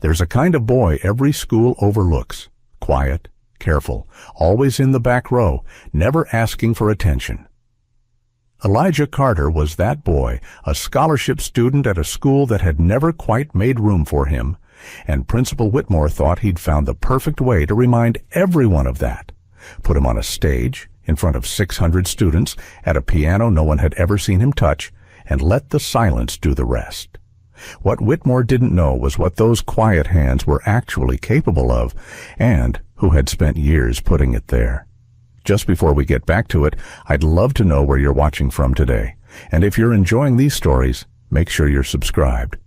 There's a kind of boy every school overlooks. Quiet, careful, always in the back row, never asking for attention. Elijah Carter was that boy, a scholarship student at a school that had never quite made room for him, and Principal Whitmore thought he'd found the perfect way to remind everyone of that. Put him on a stage, in front of 600 students, at a piano no one had ever seen him touch, and let the silence do the rest. What Whitmore didn't know was what those quiet hands were actually capable of, and who had spent years putting it there. Just before we get back to it, I'd love to know where you're watching from today, and if you're enjoying these stories, make sure you're subscribed.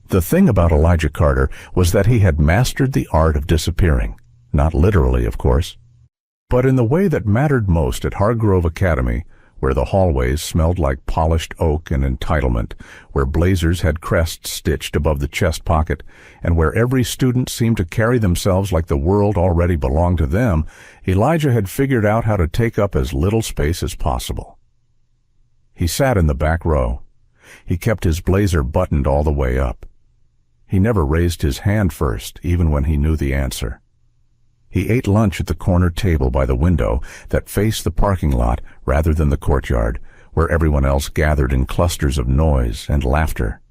The thing about Elijah Carter was that he had mastered the art of disappearing. Not literally, of course, but in the way that mattered most at Hargrove Academy, where the hallways smelled like polished oak and entitlement, where blazers had crests stitched above the chest pocket, and where every student seemed to carry themselves like the world already belonged to them, Elijah had figured out how to take up as little space as possible. He sat in the back row. He kept his blazer buttoned all the way up. He never raised his hand first, even when he knew the answer. He ate lunch at the corner table by the window that faced the parking lot rather than the courtyard, where everyone else gathered in clusters of noise and laughter.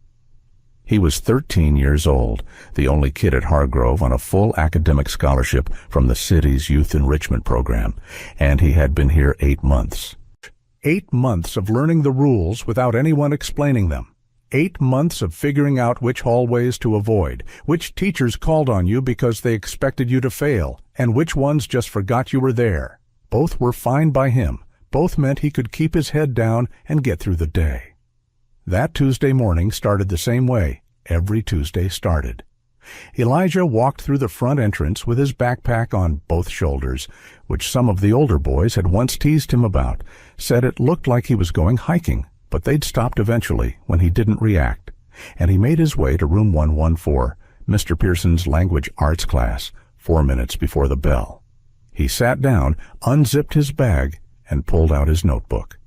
He was 13 years old, the only kid at Hargrove on a full academic scholarship from the city's youth enrichment program, and he had been here 8 months. 8 months of learning the rules without anyone explaining them. 8 months of figuring out which hallways to avoid, which teachers called on you because they expected you to fail, and which ones just forgot you were there. Both were fine by him. Both meant he could keep his head down and get through the day. That Tuesday morning started the same way every Tuesday started. Elijah walked through the front entrance with his backpack on both shoulders, which some of the older boys had once teased him about, said it looked like he was going hiking, but they'd stopped eventually when he didn't react, and he made his way to room 114, Mr. Pearson's language arts class, 4 minutes before the bell. He sat down, unzipped his bag, and pulled out his notebook.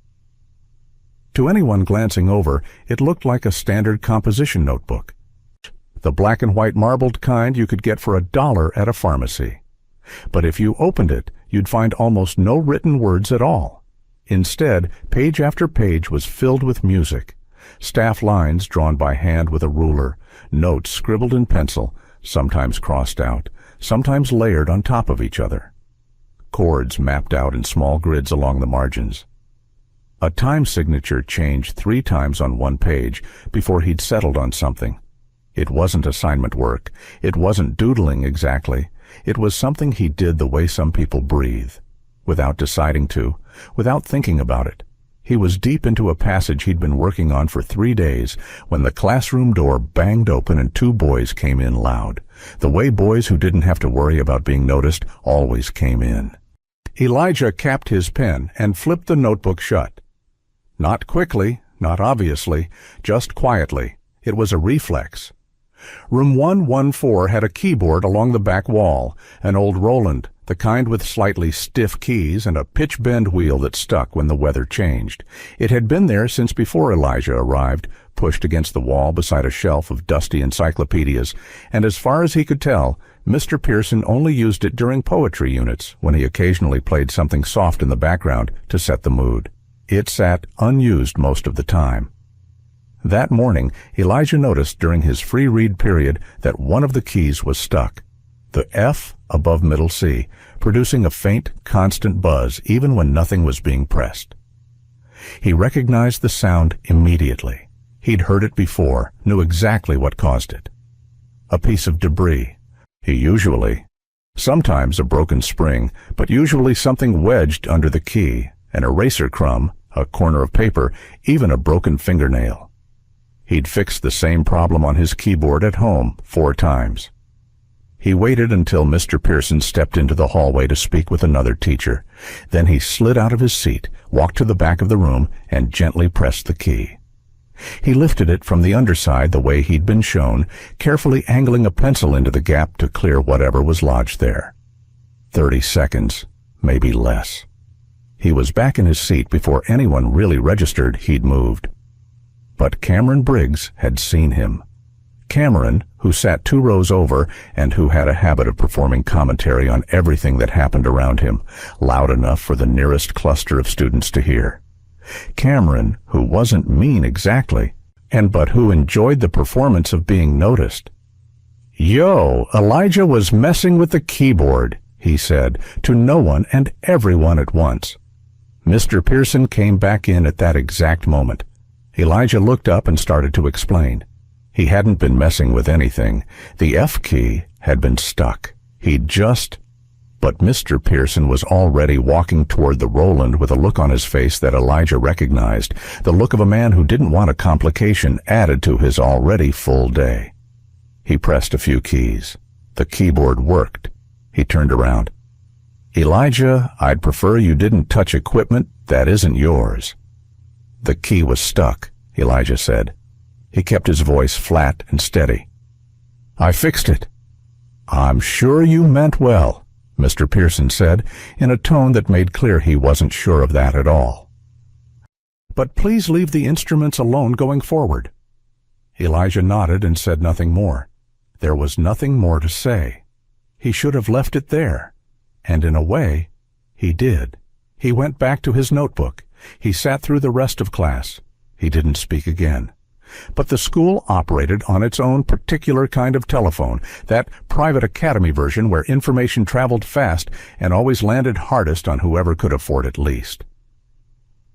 To anyone glancing over, it looked like a standard composition notebook, the black and white marbled kind you could get for $1 at a pharmacy. But if you opened it, you'd find almost no written words at all. Instead, page after page was filled with music, staff lines drawn by hand with a ruler, notes scribbled in pencil, sometimes crossed out, sometimes layered on top of each other, chords mapped out in small grids along the margins. A time signature changed 3 times on one page before he'd settled on something. It wasn't assignment work. It wasn't doodling exactly. It was something he did the way some people breathe, without deciding to, without thinking about it. He was deep into a passage he'd been working on for 3 days when the classroom door banged open and 2 boys came in loud, the way boys who didn't have to worry about being noticed always came in. Elijah capped his pen and flipped the notebook shut. Not quickly, not obviously, just quietly. It was a reflex. Room 114 had a keyboard along the back wall, an old Roland, the kind with slightly stiff keys and a pitch-bend wheel that stuck when the weather changed. It had been there since before Elijah arrived, pushed against the wall beside a shelf of dusty encyclopedias, and as far as he could tell, Mr. Pearson only used it during poetry units, when he occasionally played something soft in the background to set the mood. It sat unused most of the time. That morning, Elijah noticed during his free read period that one of the keys was stuck, the F above middle C, producing a faint, constant buzz even when nothing was being pressed. He recognized the sound immediately. He'd heard it before, knew exactly what caused it. A piece of debris. Sometimes a broken spring, but usually something wedged under the key, an eraser crumb, a corner of paper, even a broken fingernail. He'd fixed the same problem on his keyboard at home 4 times. He waited until Mr. Pearson stepped into the hallway to speak with another teacher. Then he slid out of his seat, walked to the back of the room, and gently pressed the key. He lifted it from the underside the way he'd been shown, carefully angling a pencil into the gap to clear whatever was lodged there. 30 seconds, maybe less. He was back in his seat before anyone really registered he'd moved. But Cameron Briggs had seen him. Cameron, who sat 2 rows over and who had a habit of performing commentary on everything that happened around him, loud enough for the nearest cluster of students to hear. Cameron, who wasn't mean exactly, but who enjoyed the performance of being noticed. "Yo, Elijah was messing with the keyboard," he said, to no one and everyone at once. Mr. Pearson came back in at that exact moment. Elijah looked up and started to explain. He hadn't been messing with anything. The F key had been stuck. But Mr. Pearson was already walking toward the Roland with a look on his face that Elijah recognized, the look of a man who didn't want a complication added to his already full day. He pressed a few keys. The keyboard worked. He turned around. "Elijah, I'd prefer you didn't touch equipment that isn't yours." "The key was stuck," Elijah said. He kept his voice flat and steady. "I fixed it." "I'm sure you meant well," Mr. Pearson said, in a tone that made clear he wasn't sure of that at all. "But please leave the instruments alone going forward." Elijah nodded and said nothing more. There was nothing more to say. He should have left it there. And in a way, he did. He went back to his notebook. He sat through the rest of class. He didn't speak again. But the school operated on its own particular kind of telephone, that private academy version where information traveled fast and always landed hardest on whoever could afford it least.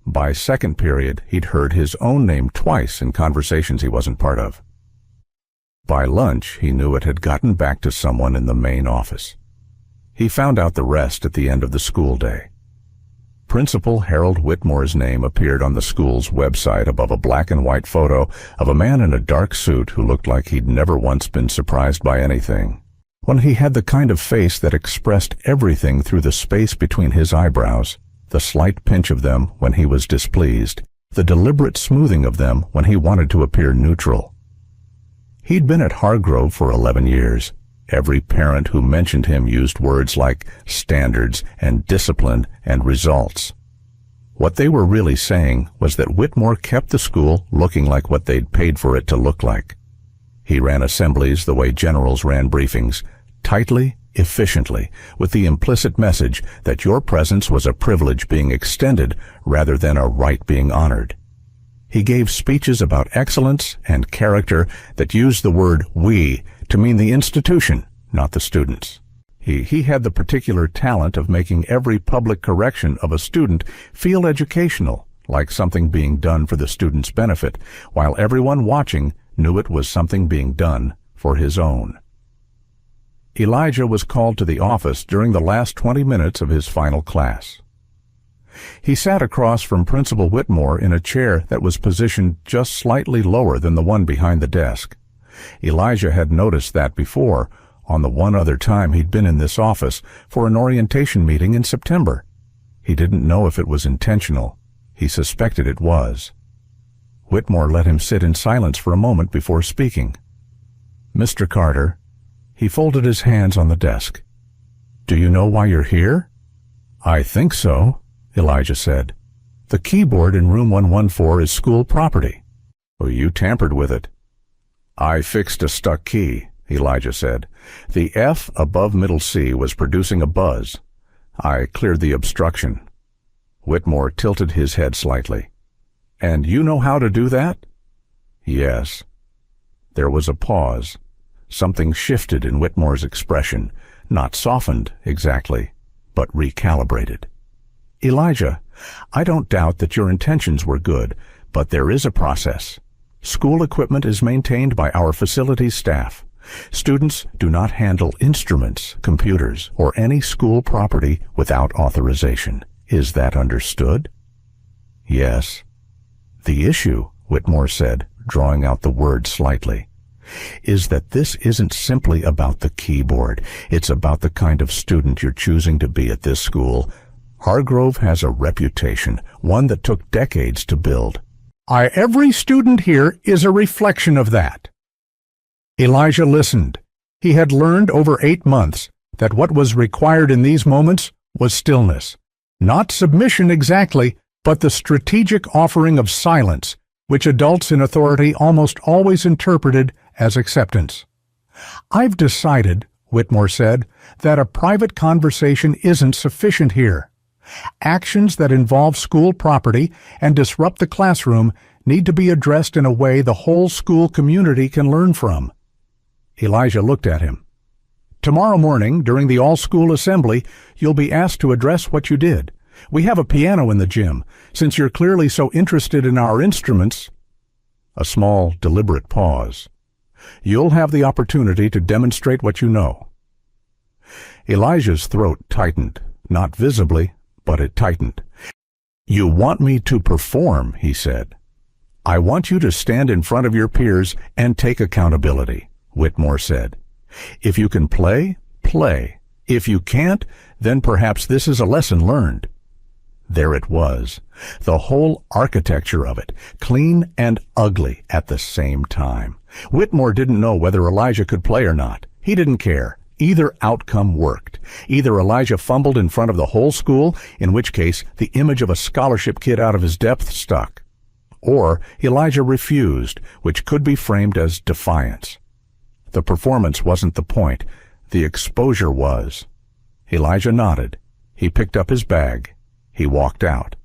By second period, he'd heard his own name twice in conversations he wasn't part of. By lunch, he knew it had gotten back to someone in the main office. He found out the rest at the end of the school day. Principal Harold Whitmore's name appeared on the school's website above a black and white photo of a man in a dark suit who looked like he'd never once been surprised by anything. When he had the kind of face that expressed everything through the space between his eyebrows, the slight pinch of them when he was displeased, the deliberate smoothing of them when he wanted to appear neutral. He'd been at Hargrove for 11 years. Every parent who mentioned him used words like standards and discipline and results. What they were really saying was that Whitmore kept the school looking like what they'd paid for it to look like. He ran assemblies the way generals ran briefings, tightly, efficiently, with the implicit message that your presence was a privilege being extended rather than a right being honored. He gave speeches about excellence and character that used the word "we" to mean the institution, not the students. He had the particular talent of making every public correction of a student feel educational, like something being done for the student's benefit, while everyone watching knew it was something being done for his own. Elijah was called to the office during the last 20 minutes of his final class. He sat across from Principal Whitmore in a chair that was positioned just slightly lower than the one behind the desk. Elijah had noticed that before, on the one other time he'd been in this office for an orientation meeting in September. He didn't know if it was intentional. He suspected it was. Whitmore let him sit in silence for a moment before speaking. "Mr. Carter," he folded his hands on the desk. "Do you know why you're here?" "I think so," Elijah said. "The keyboard in room 114 is school property." "Oh, you tampered with it." "I fixed a stuck key," Elijah said. "The F above middle C was producing a buzz. I cleared the obstruction." Whitmore tilted his head slightly. "And you know how to do that?" "Yes." There was a pause. Something shifted in Whitmore's expression, not softened exactly, but recalibrated. "Elijah, I don't doubt that your intentions were good, but there is a process. School equipment is maintained by our facilities staff. Students do not handle instruments, computers, or any school property without authorization. Is that understood?" "Yes." "The issue," Whitmore said, drawing out the word slightly, "is that this isn't simply about the keyboard. It's about the kind of student you're choosing to be at this school. Hargrove has a reputation, one that took decades to build. Every student here is a reflection of that." Elijah listened. He had learned over 8 months that what was required in these moments was stillness. Not submission exactly, but the strategic offering of silence, which adults in authority almost always interpreted as acceptance. "I've decided," Whitmore said, "that a private conversation isn't sufficient here. Actions that involve school property and disrupt the classroom need to be addressed in a way the whole school community can learn from." Elijah looked at him. "Tomorrow morning, during the all-school assembly, you'll be asked to address what you did. We have a piano in the gym. Since you're clearly so interested in our instruments—" A small, deliberate pause. "You'll have the opportunity to demonstrate what you know." Elijah's throat tightened, not visibly, but it tightened. "You want me to perform," he said. "I want you to stand in front of your peers and take accountability," Whitmore said. "If you can play, play. If you can't, then perhaps this is a lesson learned." There it was, the whole architecture of it, clean and ugly at the same time. Whitmore didn't know whether Elijah could play or not. He didn't care. Either outcome worked. Either Elijah fumbled in front of the whole school, in which case the image of a scholarship kid out of his depth stuck. Or Elijah refused, which could be framed as defiance. The performance wasn't the point. The exposure was. Elijah nodded. He picked up his bag. He walked out.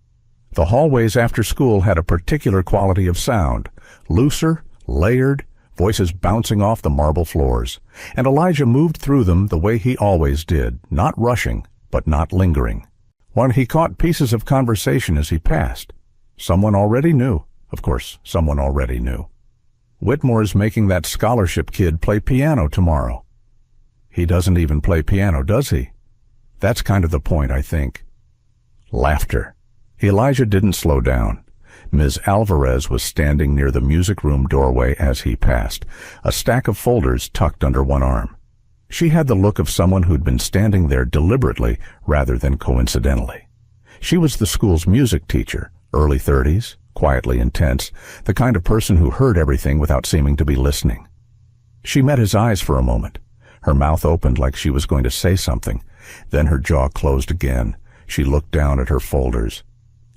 The hallways after school had a particular quality of sound, looser, layered, voices bouncing off the marble floors, and Elijah moved through them the way he always did, not rushing, but not lingering. While he caught pieces of conversation as he passed. Someone already knew. Of course, someone already knew. "Whitmore's making that scholarship kid play piano tomorrow." "He doesn't even play piano, does he?" "That's kind of the point, I think." Laughter. Elijah didn't slow down. Ms. Alvarez was standing near the music room doorway as he passed, a stack of folders tucked under one arm. She had the look of someone who'd been standing there deliberately rather than coincidentally. She was the school's music teacher, early 30s, quietly intense, the kind of person who heard everything without seeming to be listening. She met his eyes for a moment. Her mouth opened like she was going to say something. Then her jaw closed again. She looked down at her folders.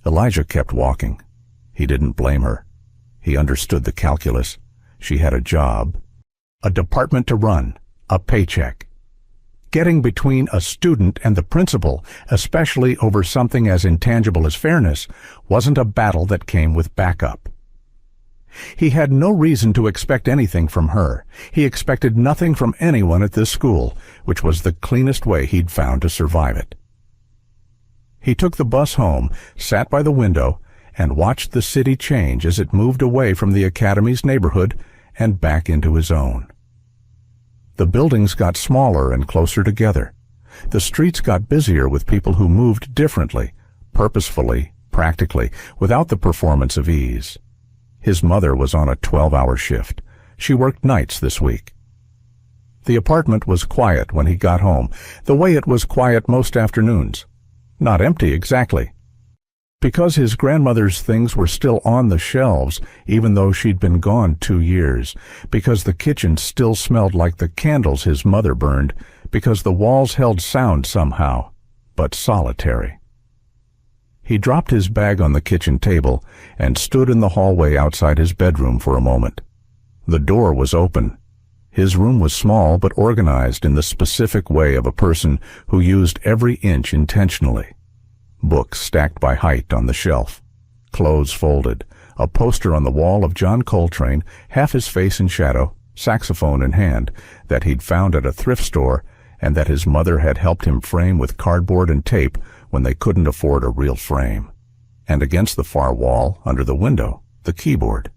Elijah kept walking. He didn't blame her. He understood the calculus. She had a job, a department to run, a paycheck. Getting between a student and the principal, especially over something as intangible as fairness, wasn't a battle that came with backup. He had no reason to expect anything from her. He expected nothing from anyone at this school, which was the cleanest way he'd found to survive it. He took the bus home, sat by the window, and watched the city change as it moved away from the academy's neighborhood and back into his own. The buildings got smaller and closer together. The streets got busier with people who moved differently, purposefully, practically, without the performance of ease. His mother was on a 12-hour shift. She worked nights this week. The apartment was quiet when he got home, the way it was quiet most afternoons. Not empty exactly. Because his grandmother's things were still on the shelves, even though she'd been gone 2 years. Because the kitchen still smelled like the candles his mother burned. Because the walls held sound somehow, but solitary. He dropped his bag on the kitchen table and stood in the hallway outside his bedroom for a moment. The door was open. His room was small but organized in the specific way of a person who used every inch intentionally. Books stacked by height on the shelf, clothes folded, a poster on the wall of John Coltrane, half his face in shadow, saxophone in hand, that he'd found at a thrift store and that his mother had helped him frame with cardboard and tape when they couldn't afford a real frame. And against the far wall, under the window, the keyboard.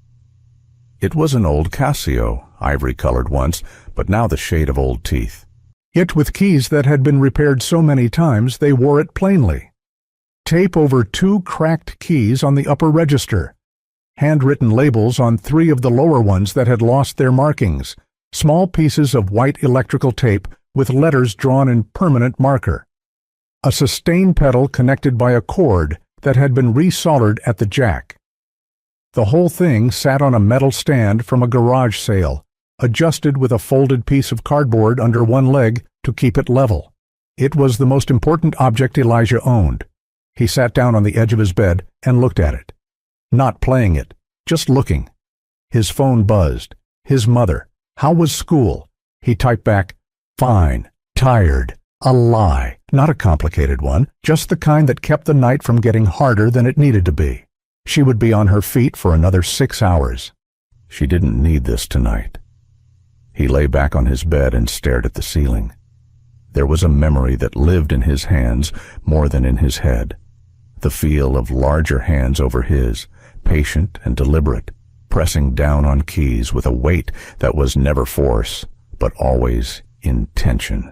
It was an old Casio, ivory-colored once, but now the shade of old teeth. Yet with keys that had been repaired so many times they wore it plainly. Tape over 2 cracked keys on the upper register. Handwritten labels on 3 of the lower ones that had lost their markings. Small pieces of white electrical tape with letters drawn in permanent marker. A sustain pedal connected by a cord that had been resoldered at the jack. The whole thing sat on a metal stand from a garage sale, adjusted with a folded piece of cardboard under one leg to keep it level. It was the most important object Elijah owned. He sat down on the edge of his bed and looked at it. Not playing it, just looking. His phone buzzed. His mother. How was school? He typed back, "Fine, tired, a lie." Not a complicated one, just the kind that kept the night from getting harder than it needed to be. She would be on her feet for another 6 hours. She didn't need this tonight. He lay back on his bed and stared at the ceiling. There was a memory that lived in his hands more than in his head. The feel of larger hands over his, patient and deliberate, pressing down on keys with a weight that was never force, but always intention.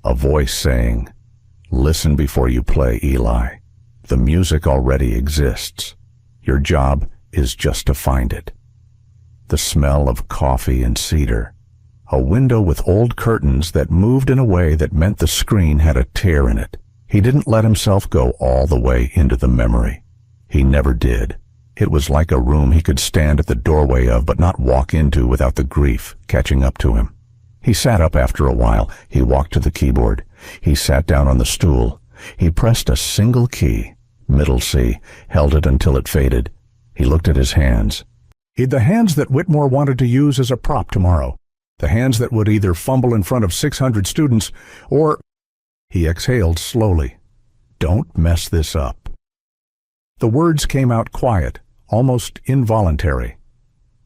A voice saying, "Listen before you play, Eli. The music already exists. Your job is just to find it." The smell of coffee and cedar. A window with old curtains that moved in a way that meant the screen had a tear in it. He didn't let himself go all the way into the memory. He never did. It was like a room he could stand at the doorway of but not walk into without the grief catching up to him. He sat up after a while. He walked to the keyboard. He sat down on the stool. He pressed a single key, middle C, held it until it faded. He looked at his hands. The hands that Whitmore wanted to use as a prop tomorrow. The hands that would either fumble in front of 600 students or... He exhaled slowly. "Don't mess this up." The words came out quiet, almost involuntary.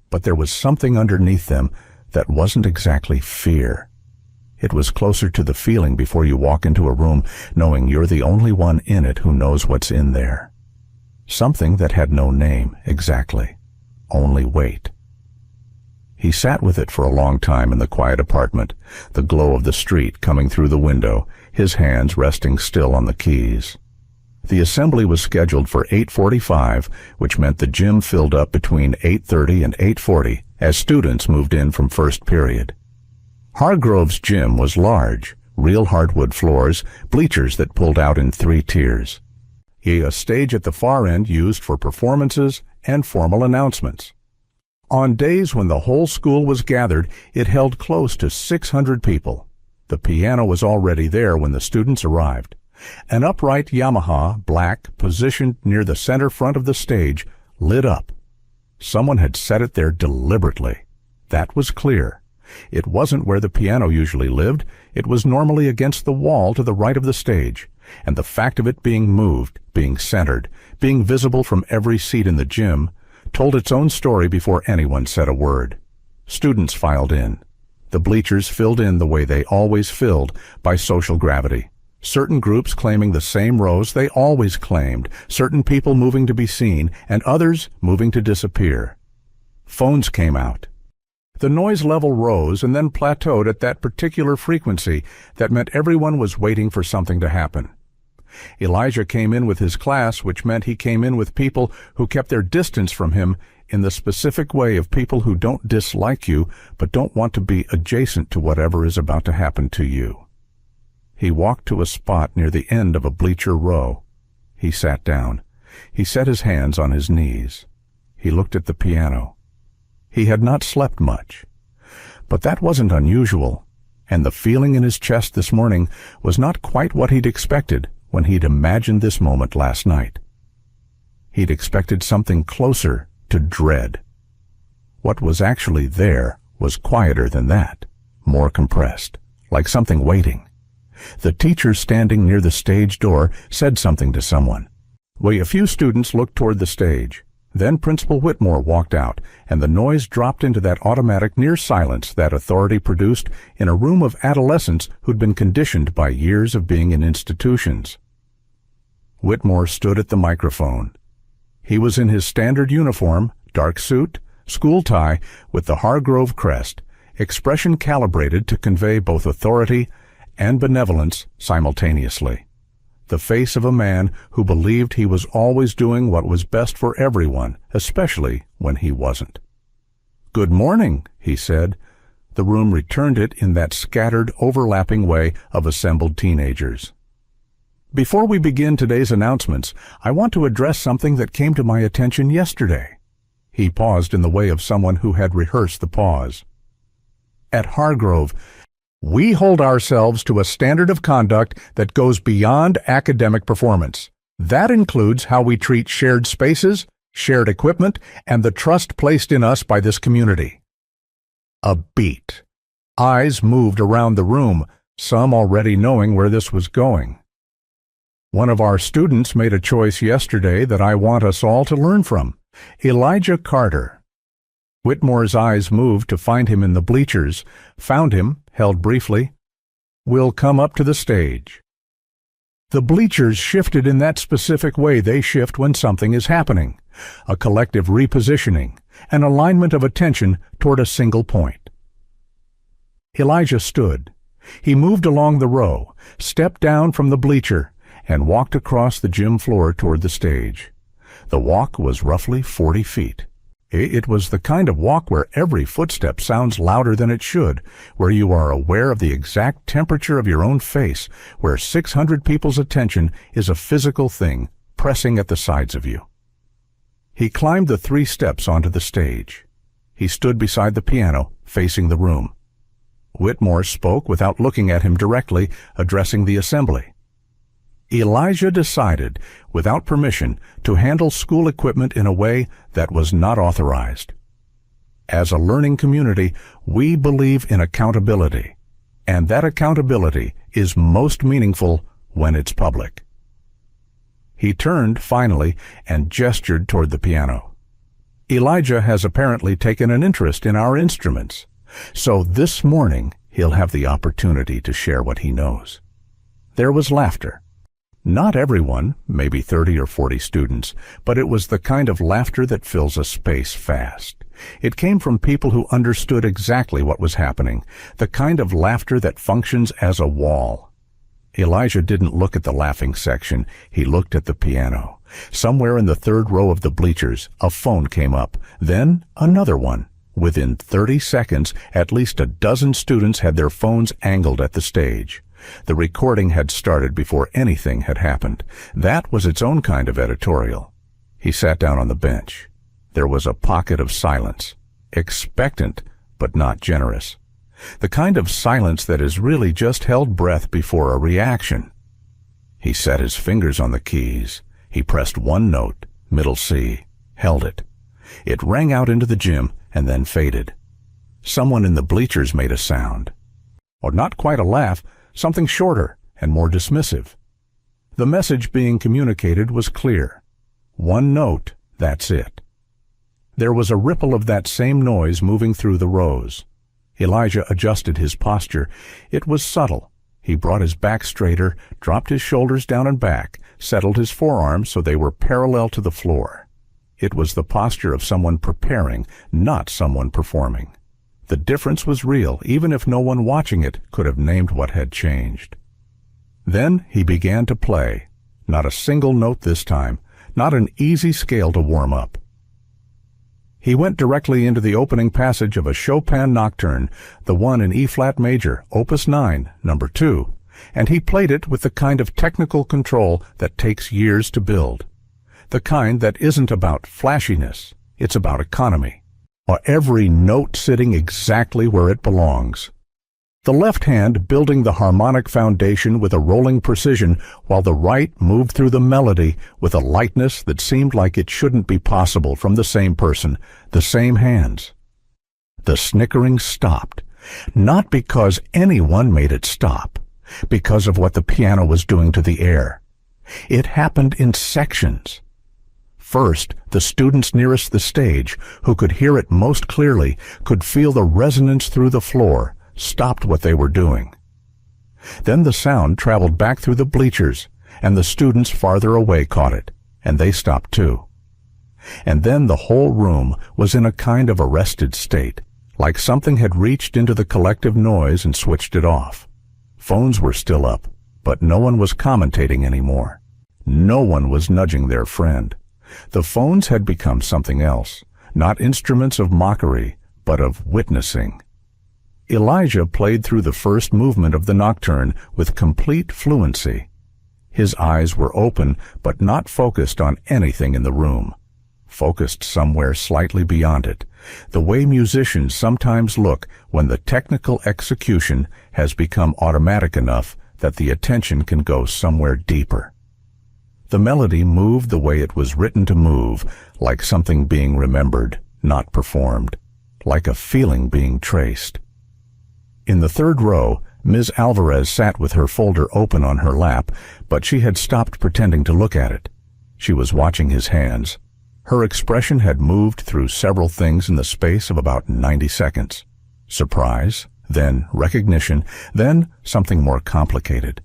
But there was something underneath them that wasn't exactly fear. It was closer to the feeling before you walk into a room knowing you're the only one in it who knows what's in there. Something that had no name exactly. Only wait. He sat with it for a long time in the quiet apartment, the glow of the street coming through the window, his hands resting still on the keys. The assembly was scheduled for 8:45, which meant the gym filled up between 8:30 and 8:40 as students moved in from first period. Hargrove's gym was large, real hardwood floors, bleachers that pulled out in 3 tiers. A stage at the far end used for performances and formal announcements. On days when the whole school was gathered, it held close to 600 people. The piano was already there when the students arrived. An upright Yamaha, black, positioned near the center front of the stage, lit up. Someone had set it there deliberately. That was clear. It wasn't where the piano usually lived. It was normally against the wall to the right of the stage. And the fact of it being moved, being centered, being visible from every seat in the gym, told its own story before anyone said a word. Students filed in. The bleachers filled in the way they always filled, by social gravity. Certain groups claiming the same rows they always claimed, certain people moving to be seen, and others moving to disappear. Phones came out. The noise level rose and then plateaued at that particular frequency that meant everyone was waiting for something to happen. Elijah came in with his class, which meant he came in with people who kept their distance from him in the specific way of people who don't dislike you but don't want to be adjacent to whatever is about to happen to you. He walked to a spot near the end of a bleacher row. He sat down. He set his hands on his knees. He looked at the piano. He had not slept much. But that wasn't unusual, and the feeling in his chest this morning was not quite what he'd expected when he'd imagined this moment last night. He'd expected something closer to dread. What was actually there was quieter than that, more compressed, like something waiting. The teacher standing near the stage door said something to someone. A few students looked toward the stage. Then Principal Whitmore walked out, and the noise dropped into that automatic near silence that authority produced in a room of adolescents who'd been conditioned by years of being in institutions. Whitmore stood at the microphone. He was in his standard uniform, dark suit, school tie, with the Hargrove crest, expression calibrated to convey both authority and benevolence simultaneously. The face of a man who believed he was always doing what was best for everyone, especially when he wasn't. "Good morning," he said. The room returned it in that scattered, overlapping way of assembled teenagers. "Before we begin today's announcements, I want to address something that came to my attention yesterday." He paused in the way of someone who had rehearsed the pause. "At Hargrove, we hold ourselves to a standard of conduct that goes beyond academic performance. That includes how we treat shared spaces, shared equipment, and the trust placed in us by this community." A beat. Eyes moved around the room, some already knowing where this was going. One of our students made a choice yesterday that I want us all to learn from. Elijah Carter. Whitmore's eyes moved to find him in the bleachers, found him, held briefly. "We'll come up to the stage." The bleachers shifted in that specific way they shift when something is happening, a collective repositioning, an alignment of attention toward a single point. Elijah stood. He moved along the row, stepped down from the bleacher, and walked across the gym floor toward the stage. The walk was roughly 40 feet. It was the kind of walk where every footstep sounds louder than it should, where you are aware of the exact temperature of your own face, where 600 people's attention is a physical thing pressing at the sides of you. He climbed the 3 steps onto the stage. He stood beside the piano, facing the room. Whitmore spoke without looking at him directly, addressing the assembly. Elijah decided, without permission, to handle school equipment in a way that was not authorized. As a learning community, we believe in accountability, and that accountability is most meaningful when it's public. He turned, finally, and gestured toward the piano. Elijah has apparently taken an interest in our instruments, so this morning he'll have the opportunity to share what he knows. There was laughter. Not everyone, maybe 30 or 40 students, but it was the kind of laughter that fills a space fast. It came from people who understood exactly what was happening, the kind of laughter that functions as a wall. Elijah didn't look at the laughing section, he looked at the piano. Somewhere in the 3rd row of the bleachers, a phone came up, then another one. Within 30 seconds, at least a dozen students had their phones angled at the stage. The recording had started before anything had happened. That was its own kind of editorial. He sat down on the bench. There was a pocket of silence, expectant but not generous. The kind of silence that is really just held breath before a reaction. He set his fingers on the keys. He pressed one note, middle C, held it. It rang out into the gym and then faded. Someone in the bleachers made a sound. Or not quite a laugh, something shorter and more dismissive. The message being communicated was clear. One note, that's it. There was a ripple of that same noise moving through the rows. Elijah adjusted his posture. It was subtle. He brought his back straighter, dropped his shoulders down and back, settled his forearms so they were parallel to the floor. It was the posture of someone preparing, not someone performing. The difference was real, even if no one watching it could have named what had changed. Then he began to play. Not a single note this time, not an easy scale to warm up. He went directly into the opening passage of a Chopin nocturne, the one in E-flat major, Opus 9, number 2, and he played it with the kind of technical control that takes years to build. The kind that isn't about flashiness, it's about economy. Or every note sitting exactly where it belongs. The left hand building the harmonic foundation with a rolling precision, while the right moved through the melody with a lightness that seemed like it shouldn't be possible from the same person, the same hands. The snickering stopped, not because anyone made it stop, because of what the piano was doing to the air. It happened in sections. First, the students nearest the stage, who could hear it most clearly, could feel the resonance through the floor, stopped what they were doing. Then the sound traveled back through the bleachers, and the students farther away caught it, and they stopped too. And then the whole room was in a kind of arrested state, like something had reached into the collective noise and switched it off. Phones were still up, but no one was commentating anymore. No one was nudging their friend. The phones had become something else, not instruments of mockery, but of witnessing. Elijah played through the first movement of the nocturne with complete fluency. His eyes were open, but not focused on anything in the room. Focused somewhere slightly beyond it, the way musicians sometimes look when the technical execution has become automatic enough that the attention can go somewhere deeper. The melody moved the way it was written to move, like something being remembered, not performed. like a feeling being traced. In the third row, Ms. Alvarez sat with her folder open on her lap, but she had stopped pretending to look at it. She was watching his hands. Her expression had moved through several things in the space of about 90 seconds. Surprise, then recognition, then something more complicated.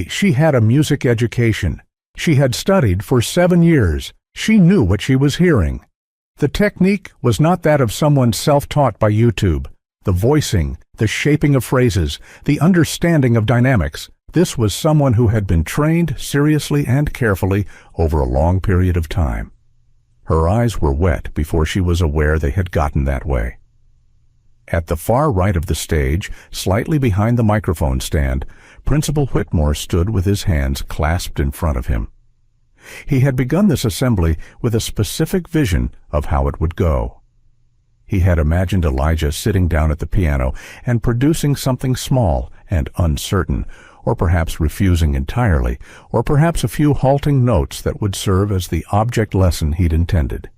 She had a music education. She had studied for 7 years. She knew what she was hearing. The technique was not that of someone self-taught by YouTube. The voicing, the shaping of phrases, the understanding of dynamics. This was someone who had been trained seriously and carefully over a long period of time. Her eyes were wet before she was aware they had gotten that way. At the far right of the stage, slightly behind the microphone stand, Principal Whitmore stood with his hands clasped in front of him. He had begun this assembly with a specific vision of how it would go. He had imagined Elijah sitting down at the piano and producing something small and uncertain, or perhaps refusing entirely, or perhaps a few halting notes that would serve as the object lesson he'd intended.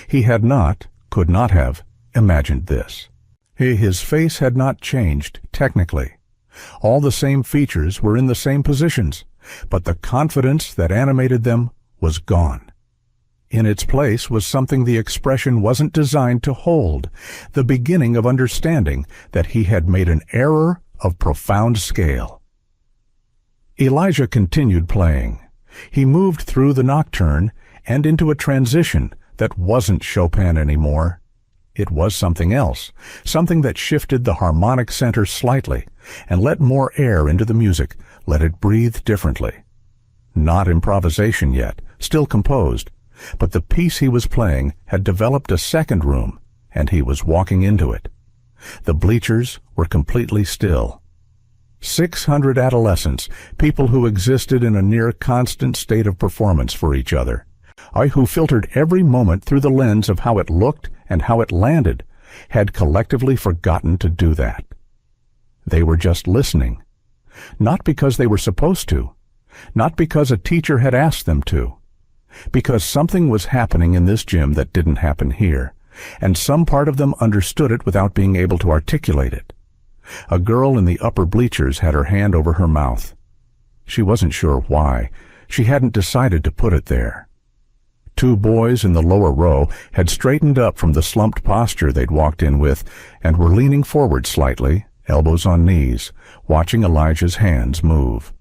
He had not, could not have, imagined this. His face had not changed, technically. All the same features were in the same positions, but the confidence that animated them was gone. In its place was something the expression wasn't designed to hold, the beginning of understanding that he had made an error of profound scale. Elijah continued playing. He moved through the nocturne and into a transition that wasn't Chopin anymore. It was something else, something that shifted the harmonic center slightly and let more air into the music, let it breathe differently. Not improvisation yet, still composed, but the piece he was playing had developed a second room, and he was walking into it. The bleachers were completely still. 600 adolescents, people who existed in a near constant state of performance for each other, who filtered every moment through the lens of how it looked and how it landed, had collectively forgotten to do that. They were just listening, not because they were supposed to, not because a teacher had asked them to, because something was happening in this gym that didn't happen here, and some part of them understood it without being able to articulate it. A girl in the upper bleachers had her hand over her mouth. She wasn't sure why. She hadn't decided to put it there. 2 boys in the lower row had straightened up from the slumped posture they'd walked in with and were leaning forward slightly, elbows on knees, watching Elijah's hands move.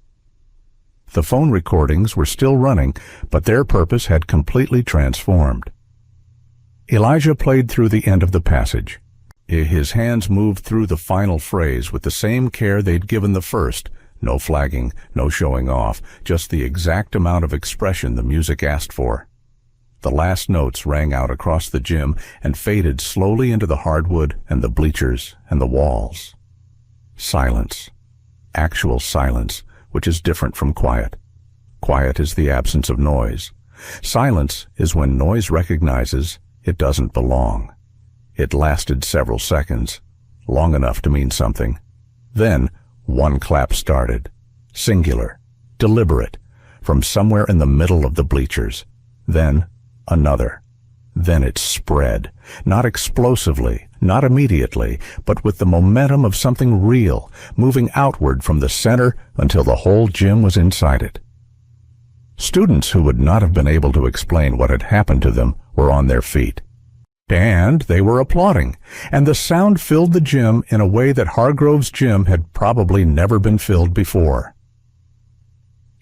The phone recordings were still running, but their purpose had completely transformed. Elijah played through the end of the passage. His hands moved through the final phrase with the same care they'd given the first. No flagging, no showing off, just the exact amount of expression the music asked for. The last notes rang out across the gym and faded slowly into the hardwood and the bleachers and the walls. Silence. Actual silence, which is different from quiet. Quiet is the absence of noise. Silence is when noise recognizes it doesn't belong. It lasted several seconds, long enough to mean something. Then, one clap started. Singular, deliberate, from somewhere in the middle of the bleachers. Then, another. Then it spread, not explosively, not immediately, but with the momentum of something real, moving outward from the center until the whole gym was inside it. Students who would not have been able to explain what had happened to them were on their feet. And they were applauding, and the sound filled the gym in a way that Hargrove's gym had probably never been filled before.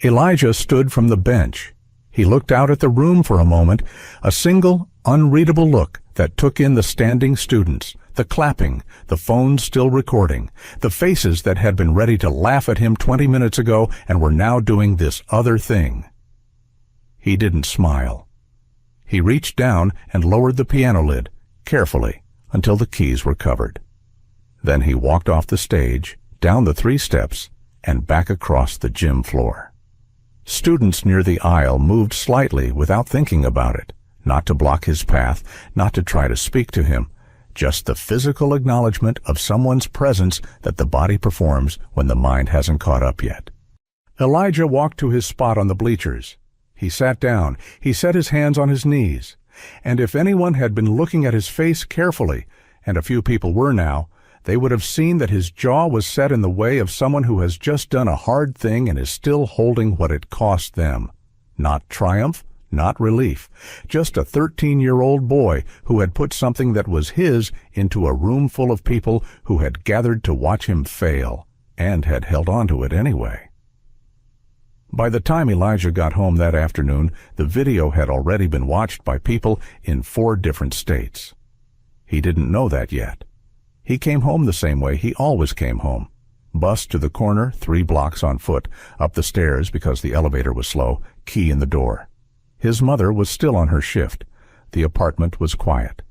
Elijah stood from the bench. He looked out at the room for a moment, a single, unreadable look that took in the standing students, the clapping, the phones still recording, the faces that had been ready to laugh at him 20 minutes ago and were now doing this other thing. He didn't smile. He reached down and lowered the piano lid, carefully, until the keys were covered. Then he walked off the stage, down the 3 steps, and back across the gym floor. Students near the aisle moved slightly without thinking about it, not to block his path, not to try to speak to him, just the physical acknowledgement of someone's presence that the body performs when the mind hasn't caught up yet. Elijah walked to his spot on the bleachers. He sat down, he set his hands on his knees, and if anyone had been looking at his face carefully, and a few people were now, they would have seen that his jaw was set in the way of someone who has just done a hard thing and is still holding what it cost them. Not triumph, not relief, just a 13-year-old boy who had put something that was his into a room full of people who had gathered to watch him fail, and had held on to it anyway. By the time Elijah got home that afternoon, the video had already been watched by people in 4 different states. He didn't know that yet. He came home the same way he always came home. Bus to the corner, 3 blocks on foot, up the stairs because the elevator was slow, key in the door. His mother was still on her shift. The apartment was quiet.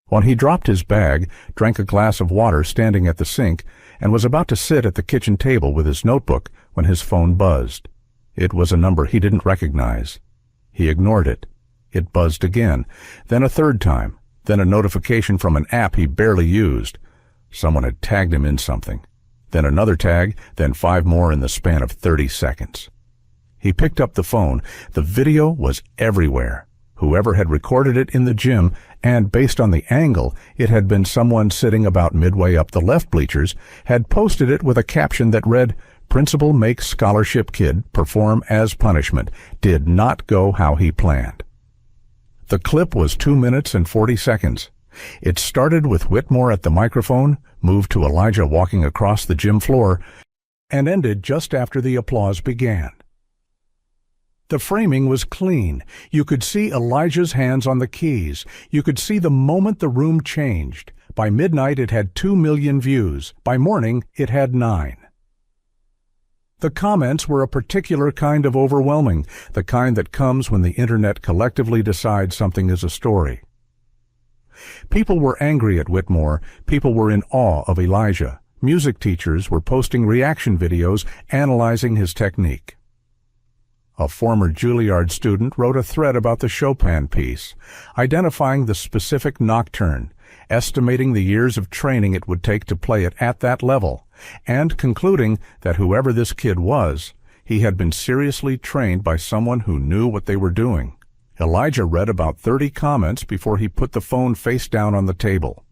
When he dropped his bag, drank a glass of water standing at the sink, and was about to sit at the kitchen table with his notebook when his phone buzzed. It was a number he didn't recognize. He ignored it. It buzzed again, then a 3rd time, then a notification from an app he barely used. Someone had tagged him in something. Then another tag, then 5 more in the span of 30 seconds. He picked up the phone. The video was everywhere. Whoever had recorded it in the gym, and based on the angle, it had been someone sitting about midway up the left bleachers, had posted it with a caption that read, "Principal makes scholarship kid perform as punishment. Did not go how he planned." The clip was 2 minutes and 40 seconds. It started with Whitmore at the microphone, moved to Elijah walking across the gym floor, and ended just after the applause began. The framing was clean. You could see Elijah's hands on the keys. You could see the moment the room changed. By midnight it had 2 million views. By morning it had 9. The comments were a particular kind of overwhelming, the kind that comes when the internet collectively decides something is a story. People were angry at Whitmore. People were in awe of Elijah. Music teachers were posting reaction videos analyzing his technique. A former Juilliard student wrote a thread about the Chopin piece, identifying the specific nocturne, estimating the years of training it would take to play it at that level, and concluding that whoever this kid was, he had been seriously trained by someone who knew what they were doing. Elijah read about 30 comments before he put the phone face down on the table.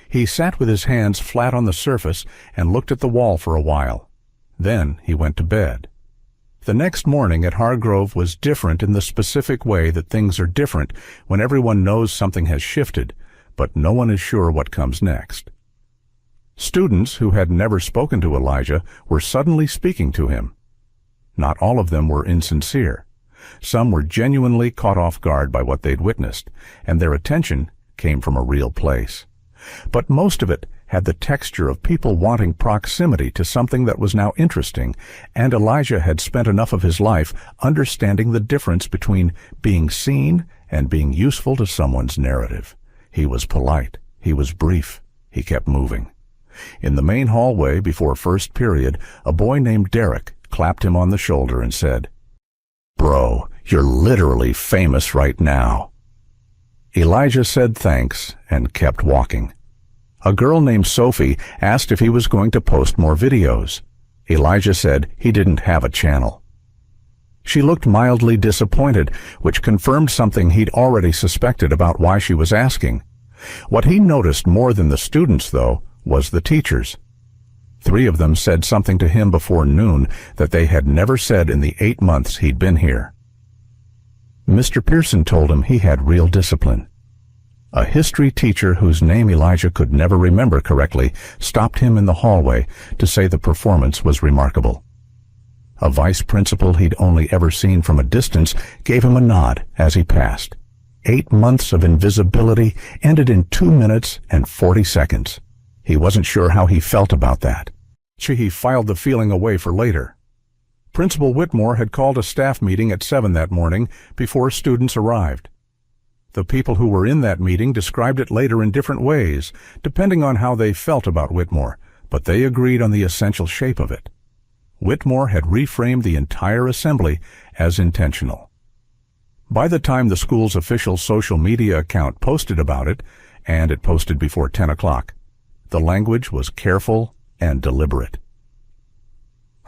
He sat with his hands flat on the surface and looked at the wall for a while. Then he went to bed. The next morning at Hargrove was different in the specific way that things are different when everyone knows something has shifted, but no one is sure what comes next. Students who had never spoken to Elijah were suddenly speaking to him. Not all of them were insincere. Some were genuinely caught off guard by what they'd witnessed, and their attention came from a real place. But most of it had the texture of people wanting proximity to something that was now interesting, and Elijah had spent enough of his life understanding the difference between being seen and being useful to someone's narrative. He was polite. He was brief. He kept moving. In the main hallway before first period, a boy named Derek clapped him on the shoulder and said, "Bro, you're literally famous right now." Elijah said thanks and kept walking. A girl named Sophie asked if he was going to post more videos. Elijah said he didn't have a channel. She looked mildly disappointed, which confirmed something he'd already suspected about why she was asking. What he noticed more than the students, though, was the teachers. 3 of them said something to him before noon that they had never said in the 8 months he'd been here. Mr. Pearson told him he had real discipline. A history teacher whose name Elijah could never remember correctly stopped him in the hallway to say the performance was remarkable. A vice principal he'd only ever seen from a distance gave him a nod as he passed. 8 months of invisibility ended in 2 minutes and 40 seconds. He wasn't sure how he felt about that. He filed the feeling away for later. Principal Whitmore had called a staff meeting at 7 that morning before students arrived. The people who were in that meeting described it later in different ways, depending on how they felt about Whitmore, but they agreed on the essential shape of it. Whitmore had reframed the entire assembly as intentional. By the time the school's official social media account posted about it, and it posted before 10 o'clock, the language was careful and deliberate.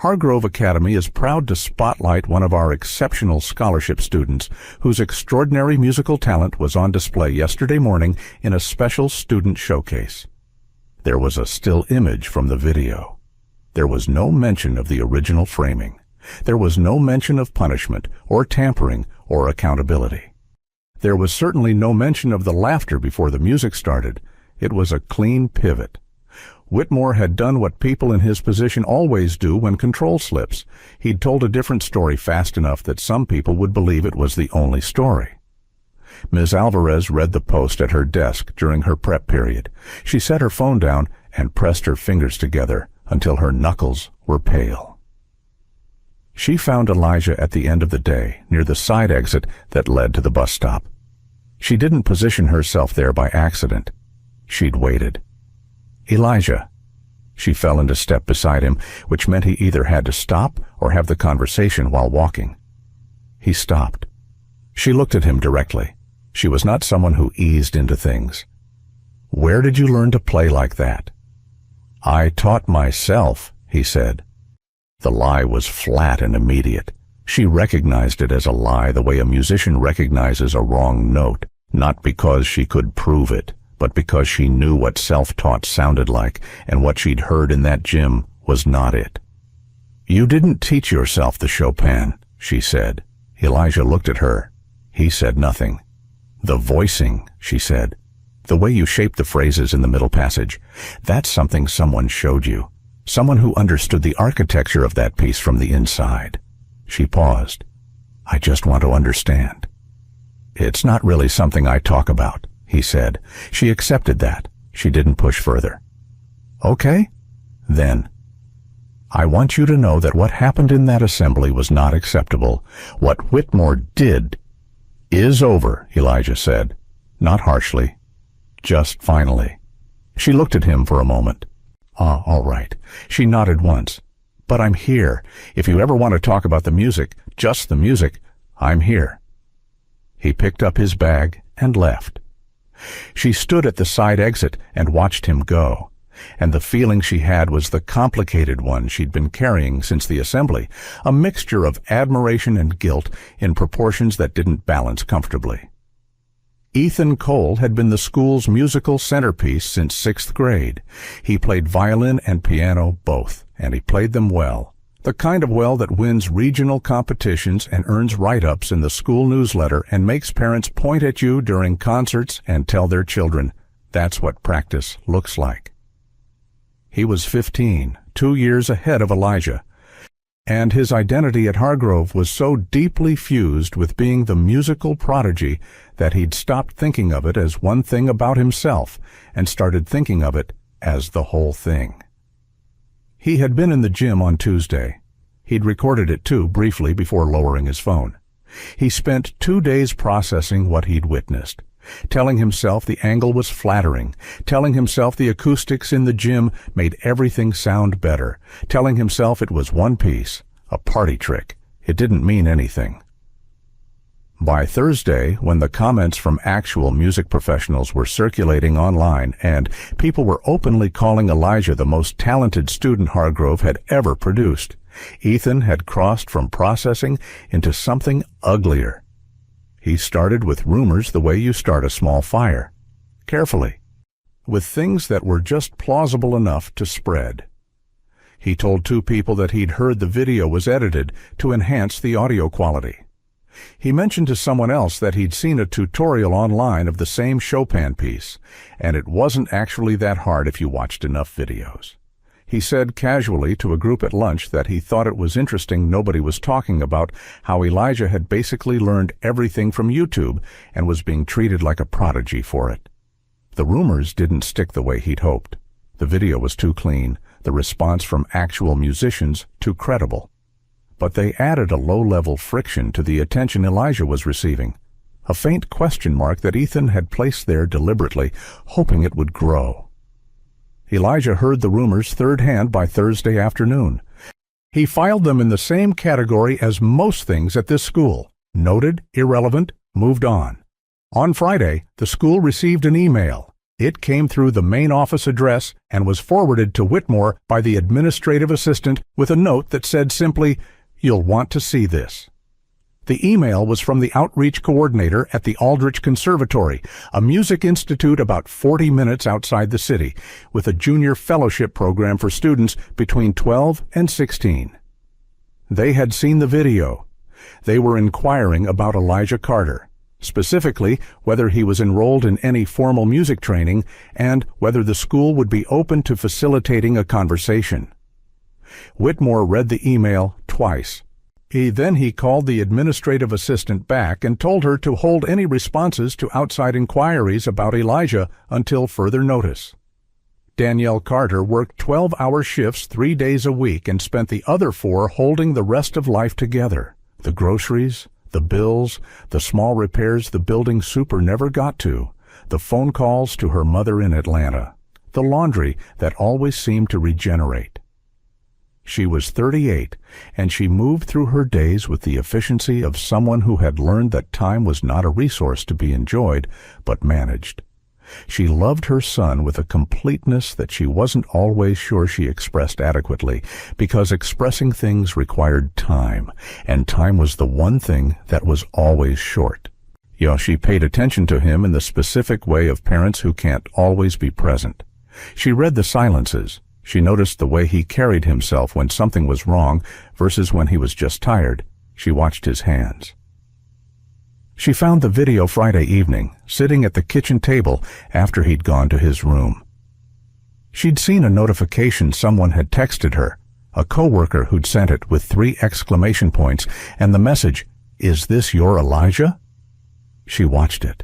Hargrove Academy is proud to spotlight one of our exceptional scholarship students whose extraordinary musical talent was on display yesterday morning in a special student showcase. There was a still image from the video. There was no mention of the original framing. There was no mention of punishment or tampering or accountability. There was certainly no mention of the laughter before the music started. It was a clean pivot. Whitmore had done what people in his position always do when control slips. He'd told a different story fast enough that some people would believe it was the only story. Ms. Alvarez read the post at her desk during her prep period. She set her phone down and pressed her fingers together until her knuckles were pale. She found Elijah at the end of the day, near the side exit that led to the bus stop. She didn't position herself there by accident. She'd waited. "Elijah." She fell into step beside him, which meant he either had to stop or have the conversation while walking. He stopped. She looked at him directly. She was not someone who eased into things. "Where did you learn to play like that?" "I taught myself," he said. The lie was flat and immediate. She recognized it as a lie the way a musician recognizes a wrong note, not because she could prove it, but because she knew what self-taught sounded like, and what she'd heard in that gym was not it. "You didn't teach yourself the Chopin," she said. Elijah looked at her. He said nothing. "The voicing," she said. "The way you shape the phrases in the middle passage. That's something someone showed you. Someone who understood the architecture of that piece from the inside." She paused. "I just want to understand." "It's not really something I talk about," he said. She accepted that. She didn't push further. "Okay, then. I want you to know that what happened in that assembly was not acceptable. What Whitmore did is over," Elijah said. Not harshly, just finally. She looked at him for a moment. All right." She nodded once. "But I'm here. If you ever want to talk about the music, just the music, I'm here." He picked up his bag and left. She stood at the side exit and watched him go, and the feeling she had was the complicated one she'd been carrying since the assembly, a mixture of admiration and guilt in proportions that didn't balance comfortably. Ethan Cole had been the school's musical centerpiece since 6th grade. He played violin and piano both, and he played them well. The kind of well that wins regional competitions and earns write-ups in the school newsletter and makes parents point at you during concerts and tell their children, that's what practice looks like. He was 15, 2 years ahead of Elijah, and his identity at Hargrove was so deeply fused with being the musical prodigy that he'd stopped thinking of it as one thing about himself and started thinking of it as the whole thing. He had been in the gym on Tuesday. He'd recorded it too, briefly, before lowering his phone. He spent 2 days processing what he'd witnessed, telling himself the angle was flattering, telling himself the acoustics in the gym made everything sound better, telling himself it was one piece, a party trick. It didn't mean anything. By Thursday, when the comments from actual music professionals were circulating online and people were openly calling Elijah the most talented student Hargrove had ever produced, Ethan had crossed from processing into something uglier. He started with rumors the way you start a small fire, carefully, with things that were just plausible enough to spread. He told 2 people that he'd heard the video was edited to enhance the audio quality. He mentioned to someone else that he'd seen a tutorial online of the same Chopin piece, and it wasn't actually that hard if you watched enough videos. He said casually to a group at lunch that he thought it was interesting nobody was talking about how Elijah had basically learned everything from YouTube and was being treated like a prodigy for it. The rumors didn't stick the way he'd hoped. The video was too clean, the response from actual musicians too credible. But they added a low-level friction to the attention Elijah was receiving, a faint question mark that Ethan had placed there deliberately, hoping it would grow. Elijah heard the rumors third-hand by Thursday afternoon. He filed them in the same category as most things at this school: noted, irrelevant, moved on. On Friday, the school received an email. It came through the main office address and was forwarded to Whitmore by the administrative assistant with a note that said simply, "You'll want to see this." The email was from the outreach coordinator at the Aldrich Conservatory, a music institute about 40 minutes outside the city, with a junior fellowship program for students between 12 and 16. They had seen the video. They were inquiring about Elijah Carter, specifically whether he was enrolled in any formal music training and whether the school would be open to facilitating a conversation. Whitmore read the email twice. Then he called the administrative assistant back and told her to hold any responses to outside inquiries about Elijah until further notice. Danielle Carter worked 12-hour shifts 3 days a week and spent the other 4 holding the rest of life together. The groceries, the bills, the small repairs the building super never got to, the phone calls to her mother in Atlanta, the laundry that always seemed to regenerate. She was 38, and she moved through her days with the efficiency of someone who had learned that time was not a resource to be enjoyed, but managed. She loved her son with a completeness that she wasn't always sure she expressed adequately, because expressing things required time, and time was the one thing that was always short. She paid attention to him in the specific way of parents who can't always be present. She read the silences. She noticed the way he carried himself when something was wrong versus when he was just tired. She watched his hands. She found the video Friday evening, sitting at the kitchen table after he'd gone to his room. She'd seen a notification someone had texted her, a coworker who'd sent it with 3 exclamation points, and the message, "Is this your Elijah?" She watched it.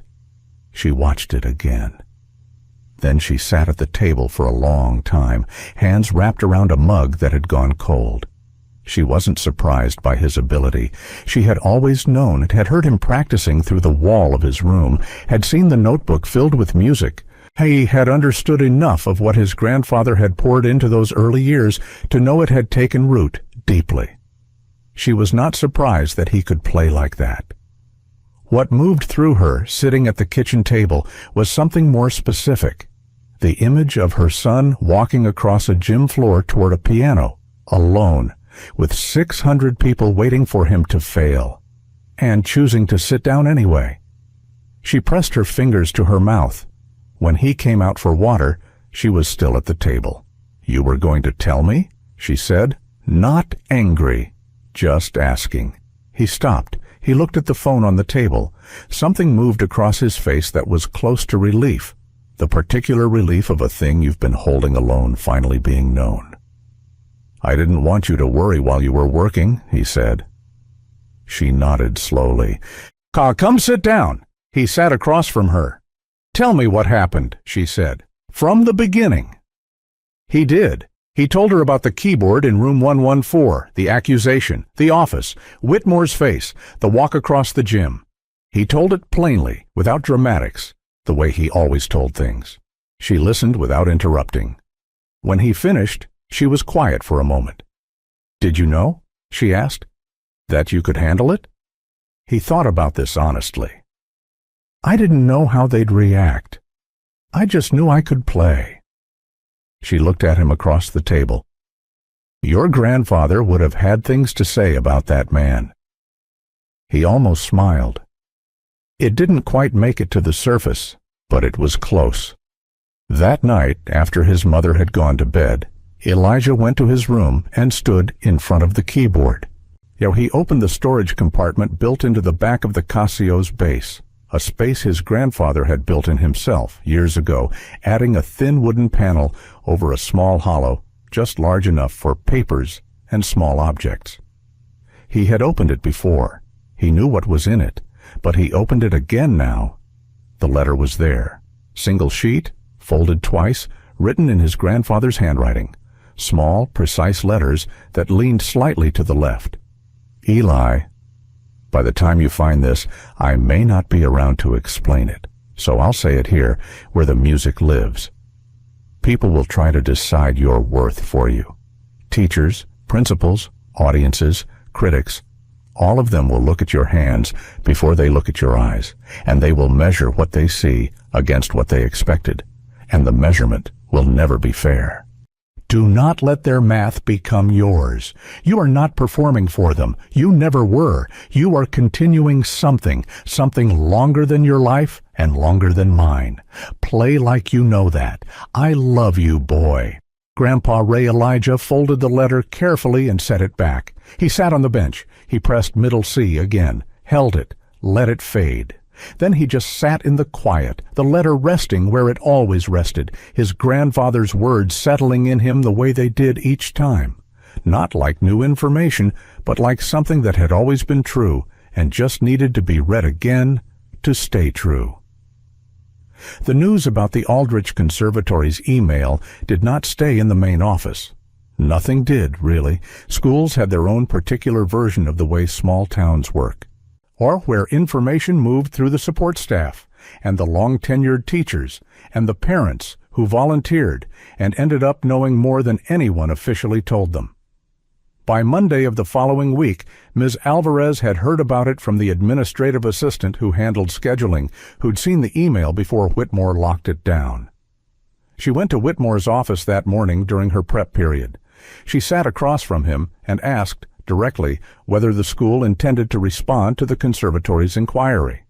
She watched it again. Then she sat at the table for a long time, hands wrapped around a mug that had gone cold. She wasn't surprised by his ability. She had always known it, had heard him practicing through the wall of his room, had seen the notebook filled with music. He had understood enough of what his grandfather had poured into those early years to know it had taken root deeply. She was not surprised that he could play like that. What moved through her, sitting at the kitchen table, was something more specific. The image of her son walking across a gym floor toward a piano, alone, with 600 people waiting for him to fail, and choosing to sit down anyway. She pressed her fingers to her mouth. When he came out for water, she was still at the table. "You were going to tell me?" she said, not angry, just asking. He stopped. He looked at the phone on the table. Something moved across his face that was close to relief, the particular relief of a thing you've been holding alone finally being known. "I didn't want you to worry while you were working," he said. She nodded slowly. Come sit down." He sat across from her. "Tell me what happened," she said. "From the beginning." He did. He told her about the keyboard in room 114, the accusation, the office, Whitmore's face, the walk across the gym. He told it plainly, without dramatics, the way he always told things. She listened without interrupting. When he finished, she was quiet for a moment. "Did you know," she asked, "that you could handle it?" He thought about this honestly. "I didn't know how they'd react. I just knew I could play." She looked at him across the table. "Your grandfather would have had things to say about that man." He almost smiled. It didn't quite make it to the surface, but it was close. That night, after his mother had gone to bed, Elijah went to his room and stood in front of the keyboard. He opened the storage compartment built into the back of the Casio's base, a space his grandfather had built in himself years ago, adding a thin wooden panel over a small hollow, just large enough for papers and small objects. He had opened it before. He knew what was in it, but he opened it again now. The letter was there, single sheet, folded twice, written in his grandfather's handwriting, small, precise letters that leaned slightly to the left. "Eli, by the time you find this, I may not be around to explain it, so I'll say it here, where the music lives. People will try to decide your worth for you. Teachers, principals, audiences, critics, all of them will look at your hands before they look at your eyes, and they will measure what they see against what they expected, and the measurement will never be fair. Do not let their math become yours. You are not performing for them. You never were. You are continuing something longer than your life and longer than mine. Play like you know that. I love you, boy. Grandpa Ray Elijah folded the letter carefully and set it back. He sat on the bench. He pressed middle C again, held it, let it fade. Then he just sat in the quiet, the letter resting where it always rested, his grandfather's words settling in him the way they did each time. Not like new information, but like something that had always been true and just needed to be read again to stay true. The news about the Aldrich Conservatory's email did not stay in the main office. Nothing did, really. Schools had their own particular version of the way small towns work, or where information moved through the support staff, and the long-tenured teachers, and the parents who volunteered and ended up knowing more than anyone officially told them. By Monday of the following week, Ms. Alvarez had heard about it from the administrative assistant who handled scheduling, who'd seen the email before Whitmore locked it down. She went to Whitmore's office that morning during her prep period. She sat across from him and asked directly whether the school intended to respond to the conservatory's inquiry.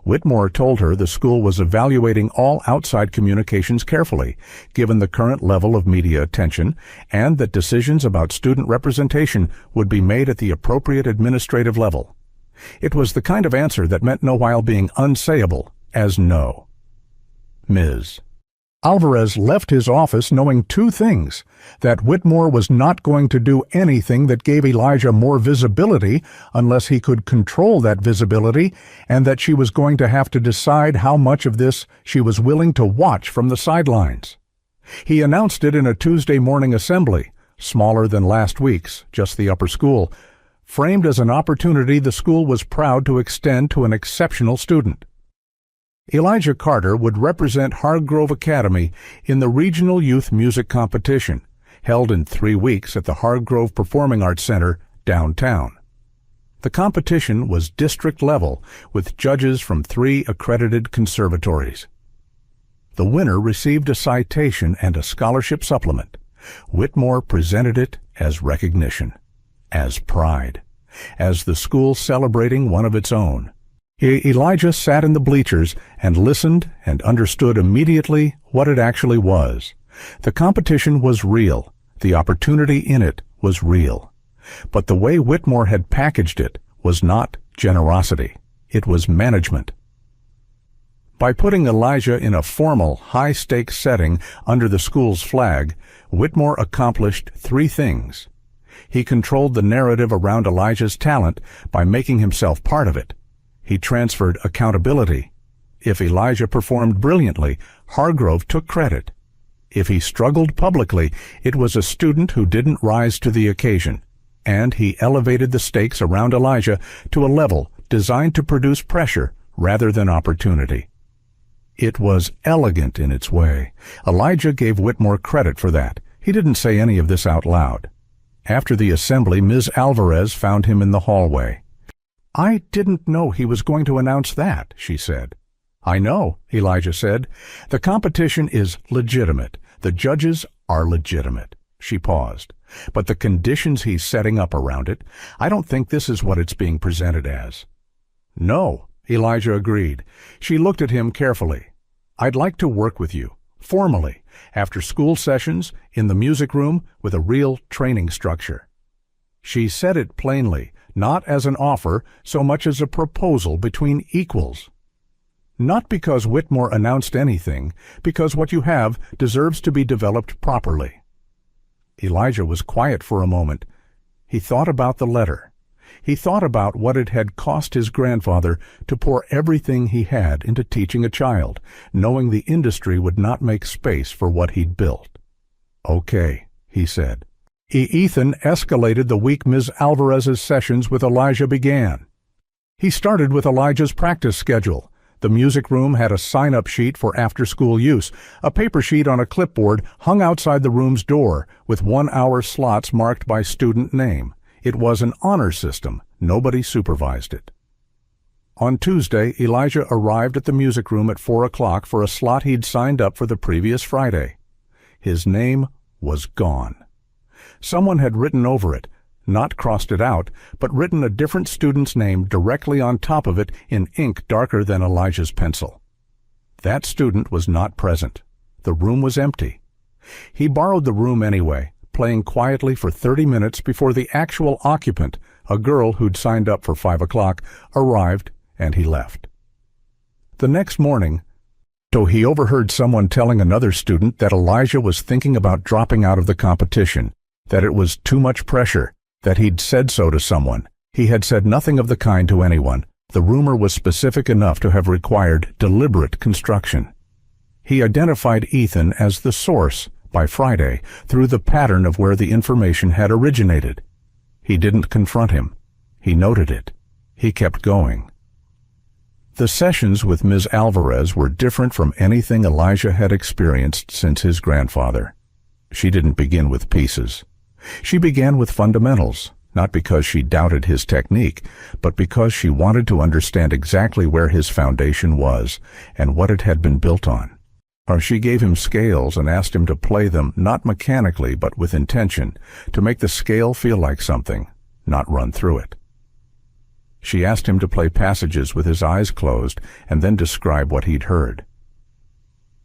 Whitmore told her the school was evaluating all outside communications carefully, given the current level of media attention, and that decisions about student representation would be made at the appropriate administrative level. It was the kind of answer that meant no while being unsayable as no. Ms. Alvarez left his office knowing two things: that Whitmore was not going to do anything that gave Elijah more visibility unless he could control that visibility, and that she was going to have to decide how much of this she was willing to watch from the sidelines. He announced it in a Tuesday morning assembly, smaller than last week's, just the upper school, framed as an opportunity the school was proud to extend to an exceptional student. Elijah Carter would represent Hargrove Academy in the Regional Youth Music Competition, held in 3 weeks at the Hargrove Performing Arts Center downtown. The competition was district level, with judges from 3 accredited conservatories. The winner received a citation and a scholarship supplement. Whitmore presented it as recognition, as pride, as the school celebrating one of its own. Elijah sat in the bleachers and listened and understood immediately what it actually was. The competition was real. The opportunity in it was real. But the way Whitmore had packaged it was not generosity. It was management. By putting Elijah in a formal, high-stakes setting under the school's flag, Whitmore accomplished 3 things. He controlled the narrative around Elijah's talent by making himself part of it. He transferred accountability. If Elijah performed brilliantly, Hargrove took credit. If he struggled publicly, it was a student who didn't rise to the occasion, and he elevated the stakes around Elijah to a level designed to produce pressure rather than opportunity. It was elegant in its way. Elijah gave Whitmore credit for that. He didn't say any of this out loud. After the assembly, Ms. Alvarez found him in the hallway. "I didn't know he was going to announce that," she said. "I know," Elijah said. "The competition is legitimate. The judges are legitimate." She paused. "But the conditions he's setting up around it, I don't think this is what it's being presented as." "No," Elijah agreed. She looked at him carefully. "I'd like to work with you, formally, after school sessions, in the music room, with a real training structure." She said it plainly, not as an offer so much as a proposal between equals. Not because Whitmore announced anything, because what you have deserves to be developed properly. Elijah was quiet for a moment. He thought about the letter. He thought about what it had cost his grandfather to pour everything he had into teaching a child, knowing the industry would not make space for what he'd built. "Okay," he said. Ethan escalated the week Ms. Alvarez's sessions with Elijah began. He started with Elijah's practice schedule. The music room had a sign-up sheet for after-school use, a paper sheet on a clipboard hung outside the room's door, with 1-hour slots marked by student name. It was an honor system. Nobody supervised it. On Tuesday, Elijah arrived at the music room at 4 o'clock for a slot he'd signed up for the previous Friday. His name was gone. Someone had written over it, not crossed it out, but written a different student's name directly on top of it in ink darker than Elijah's pencil. That student was not present. The room was empty. He borrowed the room anyway, playing quietly for 30 minutes before the actual occupant, a girl who'd signed up for 5 o'clock, arrived, and he left. The next morning, he overheard someone telling another student that Elijah was thinking about dropping out of the competition, that it was too much pressure, that he'd said so to someone. He had said nothing of the kind to anyone. The rumor was specific enough to have required deliberate construction. He identified Ethan as the source by Friday through the pattern of where the information had originated. He didn't confront him. He noted it. He kept going. The sessions with Ms. Alvarez were different from anything Elijah had experienced since his grandfather. She didn't begin with pieces. She began with fundamentals, not because she doubted his technique, but because she wanted to understand exactly where his foundation was and what it had been built on. Or she gave him scales and asked him to play them not mechanically but with intention, to make the scale feel like something, not run through it. She asked him to play passages with his eyes closed and then describe what he'd heard.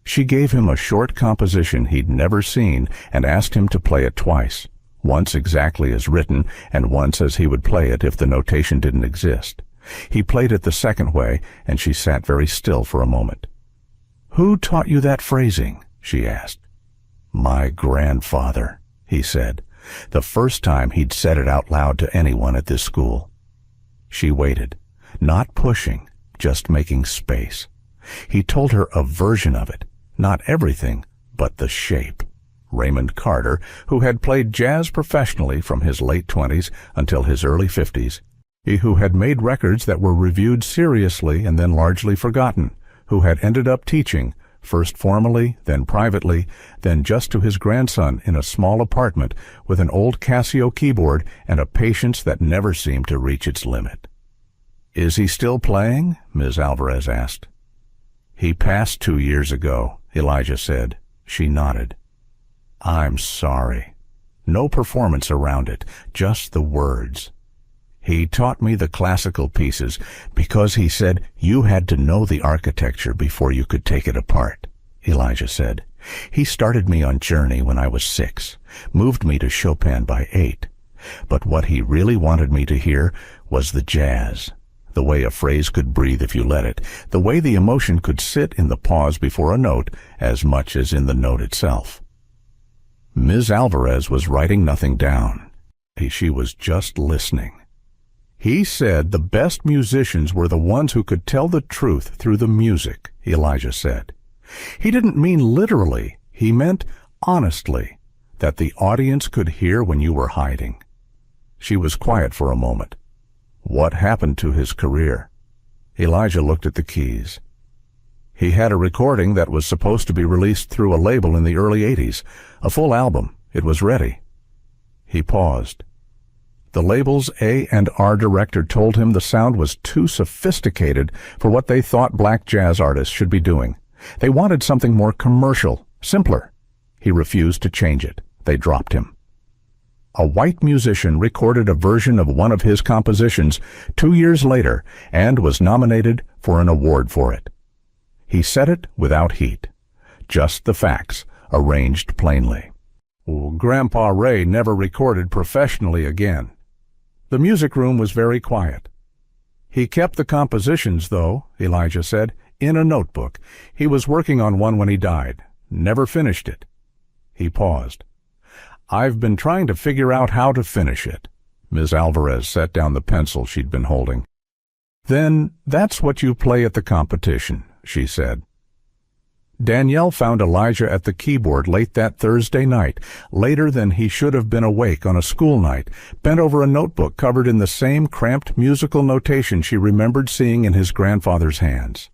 She gave him a short composition he'd never seen and asked him to play it twice, once exactly as written and once as he would play it if the notation didn't exist. He played it the second way, and she sat very still for a moment. "Who taught you that phrasing?" she asked. "My grandfather," he said, the first time he'd said it out loud to anyone at this school. She waited, not pushing, just making space. He told her a version of it, not everything, but the shape. Raymond Carter, who had played jazz professionally from his late 20s until his early 50s, who had made records that were reviewed seriously and then largely forgotten, who had ended up teaching, first formally, then privately, then just to his grandson in a small apartment with an old Casio keyboard and a patience that never seemed to reach its limit. "Is he still playing?" Ms. Alvarez asked. "He passed 2 years ago," Elijah said. She nodded. "I'm sorry." No performance around it, just the words. "He taught me the classical pieces because he said you had to know the architecture before you could take it apart," Elijah said. "He started me on Journey when I was 6, moved me to Chopin by 8. But what he really wanted me to hear was the jazz, the way a phrase could breathe if you let it, the way the emotion could sit in the pause before a note as much as in the note itself." Ms. Alvarez was writing nothing down. She was just listening. "He said the best musicians were the ones who could tell the truth through the music," Elijah said. He didn't mean literally, he meant honestly, that the audience could hear when you were hiding. She was quiet for a moment. What happened to his career? Elijah looked at the keys. He had a recording that was supposed to be released through a label in the early 80s, a full album. It was ready. He paused. The label's A&R director told him the sound was too sophisticated for what they thought black jazz artists should be doing. They wanted something more commercial, simpler. He refused to change it. They dropped him. A white musician recorded a version of one of his compositions 2 years later and was nominated for an award for it. He said it without heat. Just the facts, arranged plainly. Grandpa Ray never recorded professionally again. The music room was very quiet. He kept the compositions, though, Elijah said, in a notebook. He was working on one when he died. Never finished it. He paused. "I've been trying to figure out how to finish it." Ms. Alvarez set down the pencil she'd been holding. "Then that's what you play at the competition," she said. Danielle found Elijah at the keyboard late that Thursday night, later than he should have been awake on a school night, bent over a notebook covered in the same cramped musical notation she remembered seeing in his grandfather's hands.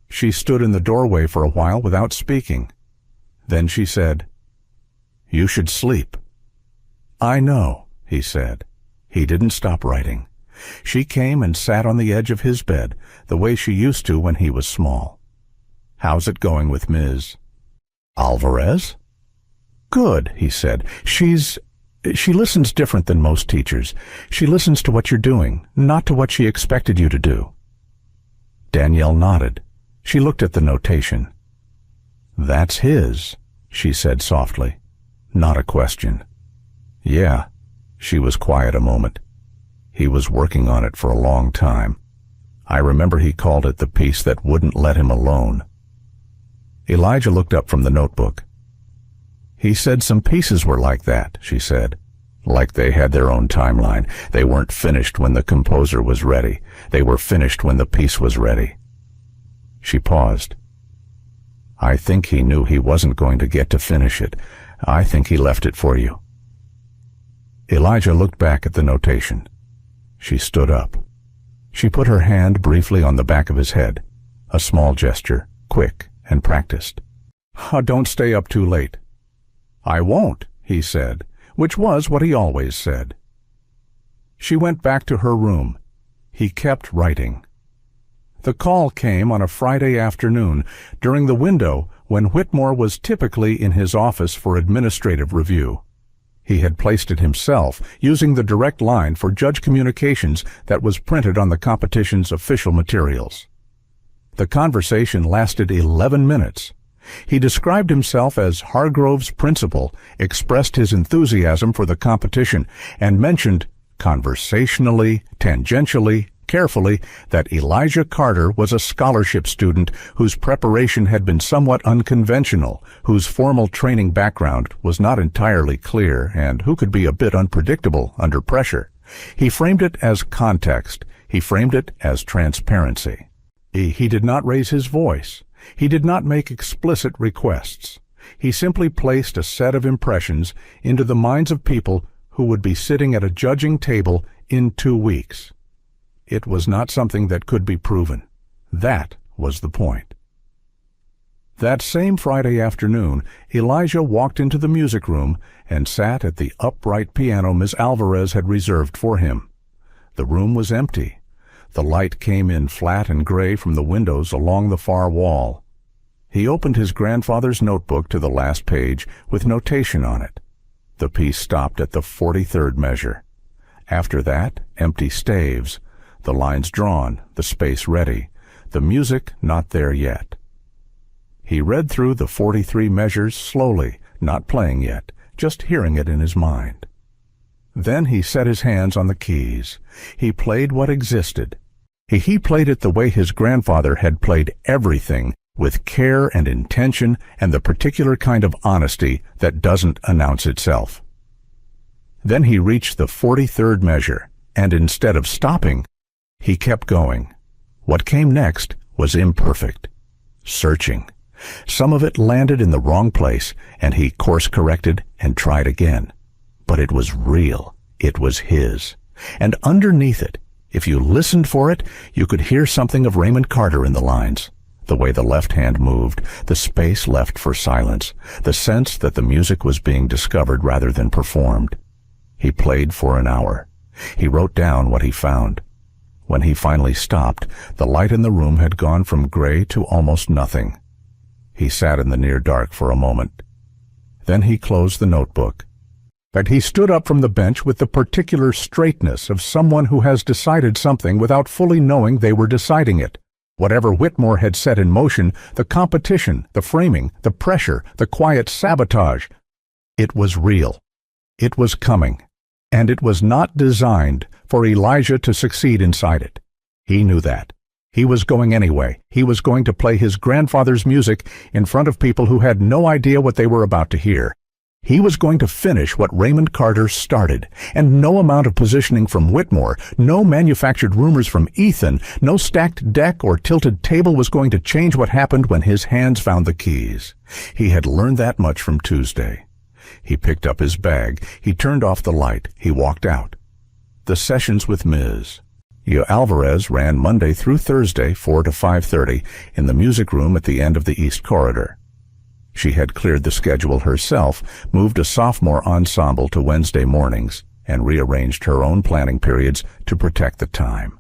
She stood in the doorway for a while without speaking. Then she said, "You should sleep." "I know," he said. He didn't stop writing. She came and sat on the edge of his bed, the way she used to when he was small. "How's it going with Ms. Alvarez?" Good, he said. She listens different than most teachers. She listens to what you're doing, not to what she expected you to do. Danielle nodded. She looked at the notation. That's his, she said softly. Not a question. Yeah. She was quiet a moment. He was working on it for a long time. I remember he called it the piece that wouldn't let him alone. Elijah looked up from the notebook. He said some pieces were like that, she said. Like they had their own timeline. They weren't finished when the composer was ready. They were finished when the piece was ready. She paused. I think he knew he wasn't going to get to finish it. I think he left it for you. Elijah looked back at the notation. She stood up. She put her hand briefly on the back of his head, a small gesture, quick and practiced. Don't stay up too late. I won't, he said, which was what he always said. She went back to her room. He kept writing. The call came on a Friday afternoon, during the window when Whitmore was typically in his office for administrative review. He had placed it himself, using the direct line for judge communications that was printed on the competition's official materials. The conversation lasted 11 minutes. He described himself as Hargrove's principal, expressed his enthusiasm for the competition, and mentioned, conversationally, tangentially, carefully, that Elijah Carter was a scholarship student whose preparation had been somewhat unconventional, whose formal training background was not entirely clear, and who could be a bit unpredictable under pressure. He framed it as context. He framed it as transparency. He did not raise his voice. He did not make explicit requests. He simply placed a set of impressions into the minds of people who would be sitting at a judging table in 2 weeks. It was not something that could be proven. That was the point. That same Friday afternoon, Elijah walked into the music room and sat at the upright piano Miss Alvarez had reserved for him. The room was empty. The light came in flat and gray from the windows along the far wall. He opened his grandfather's notebook to the last page with notation on it. The piece stopped at the 43rd measure. After that, empty staves. The lines drawn, the space ready, the music not there yet. He read through the 43 measures slowly, not playing yet, just hearing it in his mind. Then he set his hands on the keys. He played what existed. He played it the way his grandfather had played everything, with care and intention and the particular kind of honesty that doesn't announce itself. Then he reached the 43rd measure, and instead of stopping, he kept going. What came next was imperfect, searching. Some of it landed in the wrong place, and he course-corrected and tried again. But it was real. It was his. And underneath it, if you listened for it, you could hear something of Raymond Carter in the lines. The way the left hand moved, the space left for silence, the sense that the music was being discovered rather than performed. He played for an hour. He wrote down what he found. When he finally stopped, the light in the room had gone from gray to almost nothing. He sat in the near dark for a moment. Then he closed the notebook. But he stood up from the bench with the particular straightness of someone who has decided something without fully knowing they were deciding it. Whatever Whitmore had set in motion, the competition, the framing, the pressure, the quiet sabotage, it was real. It was coming. And it was not designed for Elijah to succeed inside it. He knew that. He was going anyway. He was going to play his grandfather's music in front of people who had no idea what they were about to hear. He was going to finish what Raymond Carter started, and no amount of positioning from Whitmore, no manufactured rumors from Ethan, no stacked deck or tilted table was going to change what happened when his hands found the keys. He had learned that much from Tuesday. He picked up his bag. He turned off the light. He walked out. The sessions with Ms. Alvarez ran Monday through Thursday, 4 to 5:30, in the music room at the end of the East Corridor. She had cleared the schedule herself, moved a sophomore ensemble to Wednesday mornings, and rearranged her own planning periods to protect the time.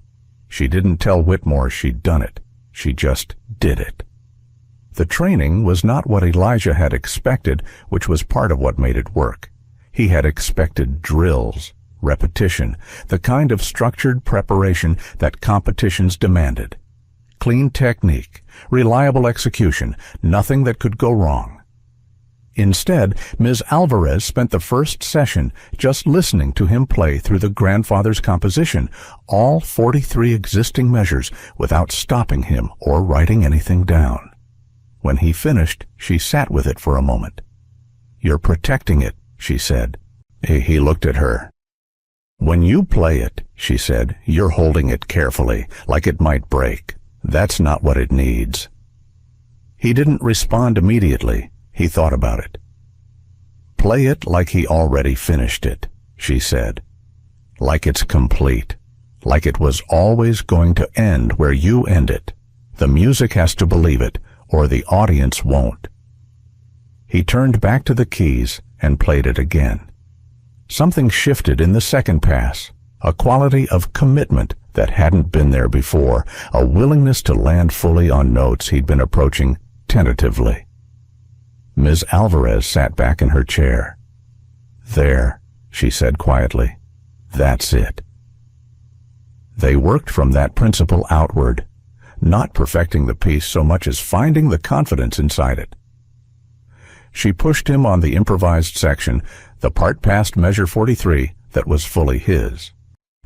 She didn't tell Whitmore she'd done it. She just did it. The training was not what Elijah had expected, which was part of what made it work. He had expected drills, repetition, the kind of structured preparation that competitions demanded. Clean technique, reliable execution, nothing that could go wrong. Instead, Ms. Alvarez spent the first session just listening to him play through the grandfather's composition, all 43 existing measures, without stopping him or writing anything down. When he finished, she sat with it for a moment. "You're protecting it," she said. He looked at her. "When you play it," she said, "you're holding it carefully, like it might break. That's not what it needs." He didn't respond immediately. He thought about it. "Play it like he already finished it," she said. "Like it's complete. Like it was always going to end where you end it. The music has to believe it, or the audience won't." He turned back to the keys and played it again. Something shifted in the second pass, a quality of commitment that hadn't been there before, a willingness to land fully on notes he'd been approaching tentatively. Ms. Alvarez sat back in her chair. "There," she said quietly. "That's it." They worked from that principle outward, not perfecting the piece so much as finding the confidence inside it. She pushed him on the improvised section, the part past measure 43, that was fully his.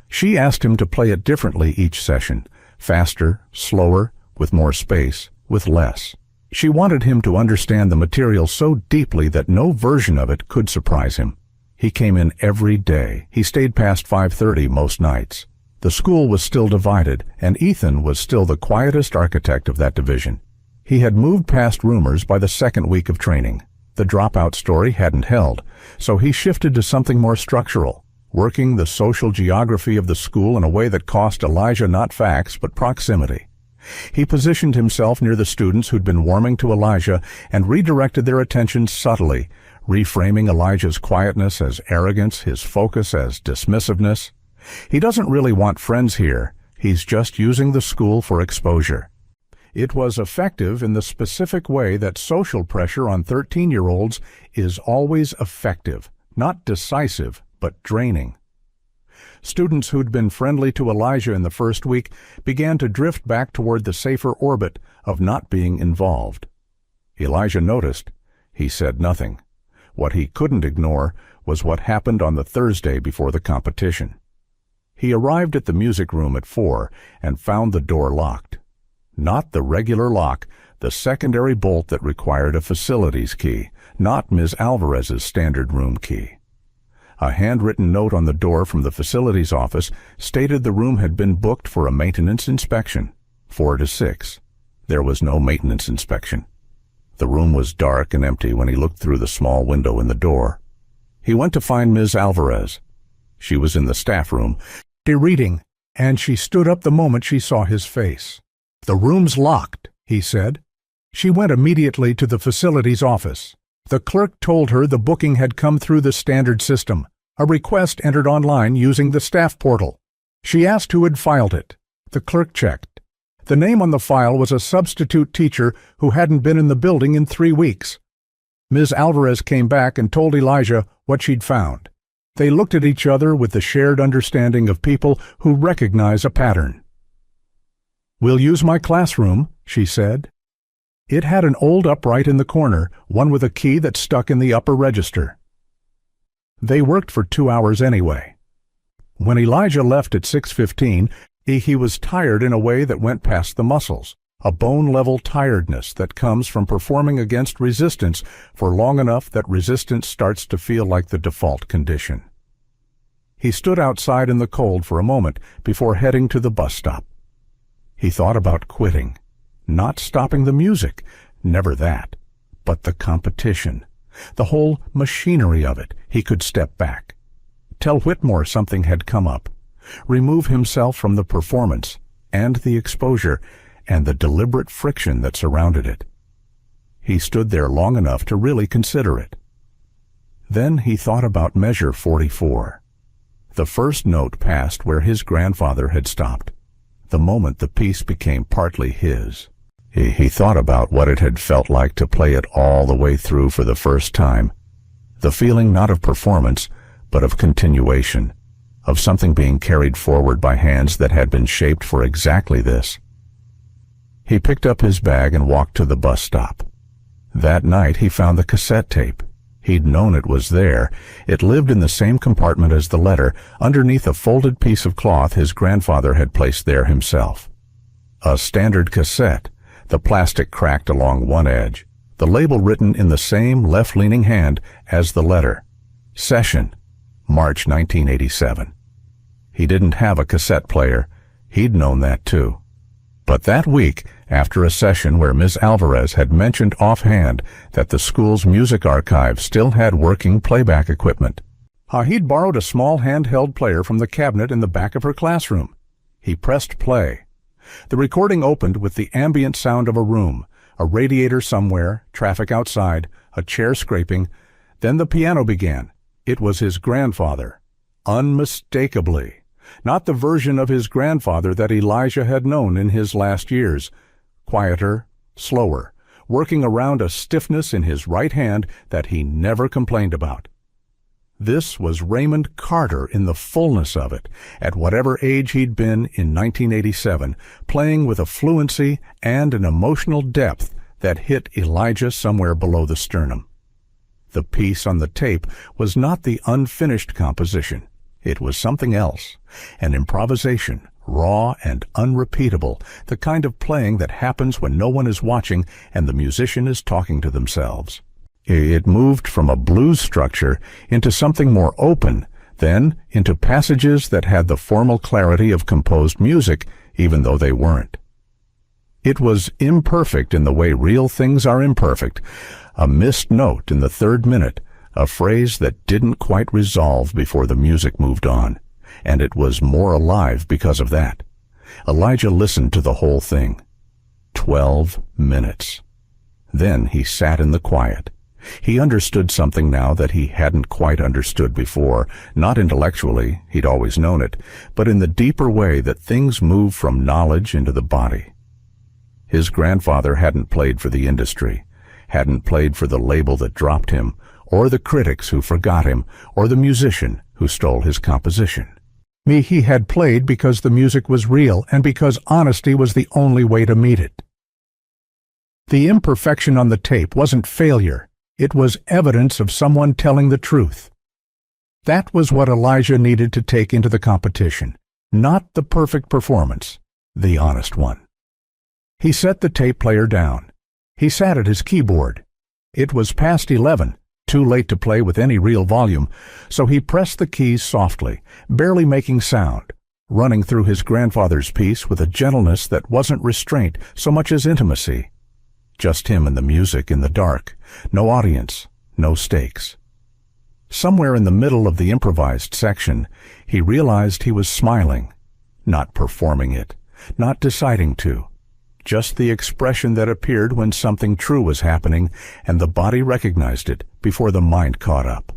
She asked him to play it differently each session, faster, slower, with more space, with less. She wanted him to understand the material so deeply that no version of it could surprise him. He came in every day. He stayed past 5:30 most nights. The school was still divided, and Ethan was still the quietest architect of that division. He had moved past rumors by the second week of training. The dropout story hadn't held, so he shifted to something more structural, working the social geography of the school in a way that cost Elijah not facts but proximity. He positioned himself near the students who'd been warming to Elijah and redirected their attention subtly, reframing Elijah's quietness as arrogance, his focus as dismissiveness. He doesn't really want friends here. He's just using the school for exposure. It was effective in the specific way that social pressure on 13-year-olds is always effective, not decisive, but draining. Students who'd been friendly to Elijah in the first week began to drift back toward the safer orbit of not being involved. Elijah noticed. He said nothing. What he couldn't ignore was what happened on the Thursday before the competition. He arrived at the music room at 4 and found the door locked. Not the regular lock, the secondary bolt that required a facilities key, not Ms. Alvarez's standard room key. A handwritten note on the door from the facilities office stated the room had been booked for a maintenance inspection, 4 to 6. There was no maintenance inspection. The room was dark and empty when he looked through the small window in the door. He went to find Ms. Alvarez. She was in the staff room, reading, and she stood up the moment she saw his face. "The room's locked," he said. She went immediately to the facilities office. The clerk told her the booking had come through the standard system, a request entered online using the staff portal. She asked who had filed it. The clerk checked. The name on the file was a substitute teacher who hadn't been in the building in 3 weeks. Ms. Alvarez came back and told Elijah what she'd found. They looked at each other with the shared understanding of people who recognize a pattern. "We'll use my classroom," she said. It had an old upright in the corner, one with a key that stuck in the upper register. They worked for 2 hours anyway. When Elijah left at 6:15, he was tired in a way that went past the muscles, a bone-level tiredness that comes from performing against resistance for long enough that resistance starts to feel like the default condition. He stood outside in the cold for a moment before heading to the bus stop. He thought about quitting. Not stopping the music, never that, but the competition, the whole machinery of it. He could step back. Tell Whitmore something had come up. Remove himself from the performance and the exposure and the deliberate friction that surrounded it. He stood there long enough to really consider it. Then he thought about measure 44. The first note passed where his grandfather had stopped, the moment the piece became partly his. He thought about what it had felt like to play it all the way through for the first time. The feeling not of performance, but of continuation, of something being carried forward by hands that had been shaped for exactly this. He picked up his bag and walked to the bus stop. That night he found the cassette tape. He'd known it was there. It lived in the same compartment as the letter, underneath a folded piece of cloth his grandfather had placed there himself. A standard cassette, the plastic cracked along one edge, the label written in the same left-leaning hand as the letter. Session, March 1987. He didn't have a cassette player. He'd known that too. But that week, after a session where Ms. Alvarez had mentioned offhand that the school's music archive still had working playback equipment, he'd borrowed a small handheld player from the cabinet in the back of her classroom. He pressed play. The recording opened with the ambient sound of a room, a radiator somewhere, traffic outside, a chair scraping. Then the piano began. It was his grandfather. Unmistakably. Not the version of his grandfather that Elijah had known in his last years. Quieter, slower, working around a stiffness in his right hand that he never complained about. This was Raymond Carter in the fullness of it, at whatever age he'd been in 1987, playing with a fluency and an emotional depth that hit Elijah somewhere below the sternum. The piece on the tape was not the unfinished composition. It was something else, an improvisation, raw and unrepeatable, the kind of playing that happens when no one is watching and the musician is talking to themselves. It moved from a blues structure into something more open, then into passages that had the formal clarity of composed music, even though they weren't. It was imperfect in the way real things are imperfect, a missed note in the third minute, a phrase that didn't quite resolve before the music moved on, and it was more alive because of that. Elijah listened to the whole thing. 12 minutes. Then he sat in the quiet. He understood something now that he hadn't quite understood before, not intellectually, he'd always known it, but in the deeper way that things move from knowledge into the body. His grandfather hadn't played for the industry, hadn't played for the label that dropped him, or the critics who forgot him, or the musician who stole his composition. He had played because the music was real and because honesty was the only way to meet it. The imperfection on the tape wasn't failure. It was evidence of someone telling the truth. That was what Elijah needed to take into the competition, not the perfect performance, the honest one. He set the tape player down. He sat at his keyboard. It was past 11, too late to play with any real volume, so he pressed the keys softly, barely making sound, running through his grandfather's piece with a gentleness that wasn't restraint so much as intimacy. Just him and the music in the dark, no audience, no stakes. Somewhere in the middle of the improvised section, he realized he was smiling, not performing it, not deciding to. Just the expression that appeared when something true was happening and the body recognized it before the mind caught up.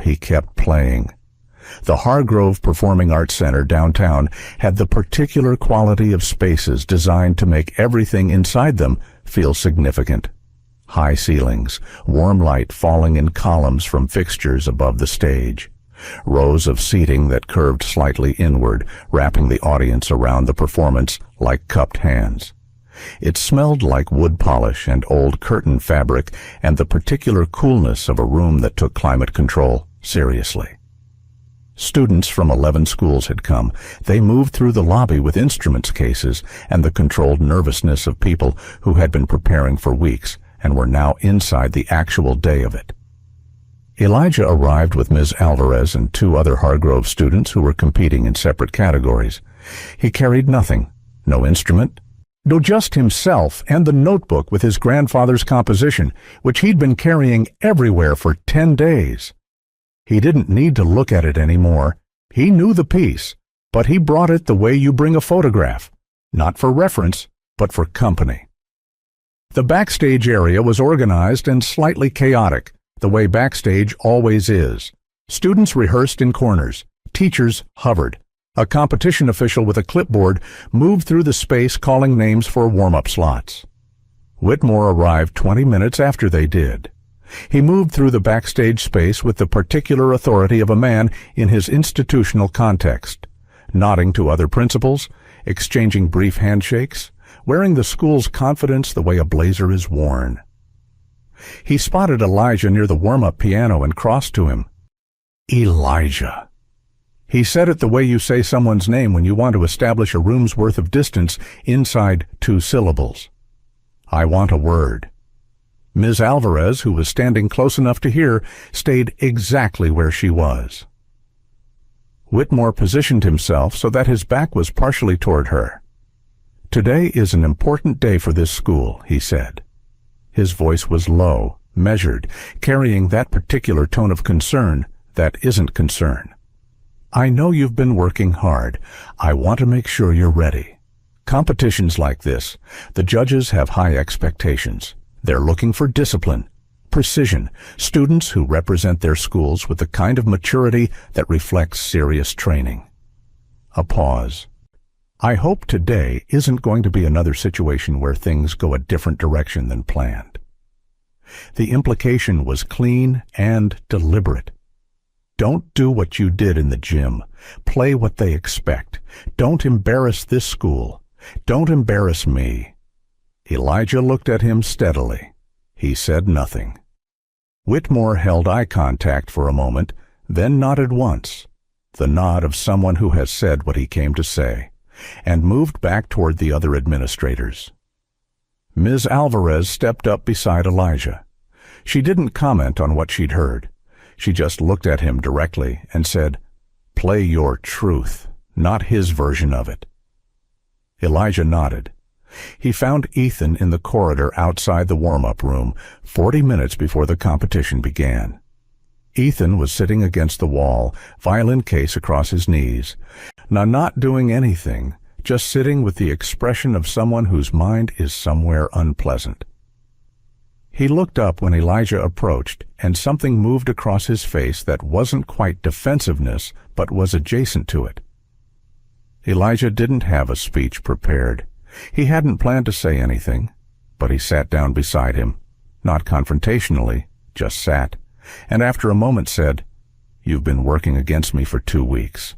He kept playing. The Hargrove Performing Arts Center downtown had the particular quality of spaces designed to make everything inside them feel significant. High ceilings, warm light falling in columns from fixtures above the stage. Rows of seating that curved slightly inward, wrapping the audience around the performance like cupped hands. It smelled like wood polish and old curtain fabric and the particular coolness of a room that took climate control seriously. Students from 11 schools had come. They moved through the lobby with instruments cases and the controlled nervousness of people who had been preparing for weeks and were now inside the actual day of it. Elijah arrived with Ms. Alvarez and 2 other Hargrove students who were competing in separate categories. He carried nothing, no instrument, no, just himself and the notebook with his grandfather's composition, which he'd been carrying everywhere for 10 days. He didn't need to look at it anymore. He knew the piece, but he brought it the way you bring a photograph, not for reference, but for company. The backstage area was organized and slightly chaotic, the way backstage always is. Students rehearsed in corners. Teachers hovered. A competition official with a clipboard moved through the space calling names for warm-up slots. Whitmore arrived 20 minutes after they did. He moved through the backstage space with the particular authority of a man in his institutional context, nodding to other principals, exchanging brief handshakes, wearing the school's confidence the way a blazer is worn. He spotted Elijah near the warm-up piano and crossed to him. Elijah. He said it the way you say someone's name when you want to establish a room's worth of distance inside 2 syllables. I want a word. Ms. Alvarez, who was standing close enough to hear, stayed exactly where she was. Whitmore positioned himself so that his back was partially toward her. Today is an important day for this school, he said. His voice was low, measured, carrying that particular tone of concern that isn't concern. I know you've been working hard. I want to make sure you're ready. Competitions like this, the judges have high expectations. They're looking for discipline, precision, students who represent their schools with the kind of maturity that reflects serious training. A pause. I hope today isn't going to be another situation where things go a different direction than planned. The implication was clean and deliberate. Don't do what you did in the gym. Play what they expect. Don't embarrass this school. Don't embarrass me. Elijah looked at him steadily. He said nothing. Whitmore held eye contact for a moment, then nodded once, the nod of someone who has said what he came to say, and moved back toward the other administrators. Ms. Alvarez stepped up beside Elijah. She didn't comment on what she'd heard. She just looked at him directly and said, "Play your truth, not his version of it." Elijah nodded. He found Ethan in the corridor outside the warm-up room 40 minutes before the competition began. Ethan was sitting against the wall, violin case across his knees. Now, not doing anything, just sitting with the expression of someone whose mind is somewhere unpleasant. He looked up when Elijah approached, and something moved across his face that wasn't quite defensiveness, but was adjacent to it. Elijah didn't have a speech prepared. He hadn't planned to say anything, but he sat down beside him, not confrontationally, just sat, and after a moment said, "You've been working against me for 2 weeks."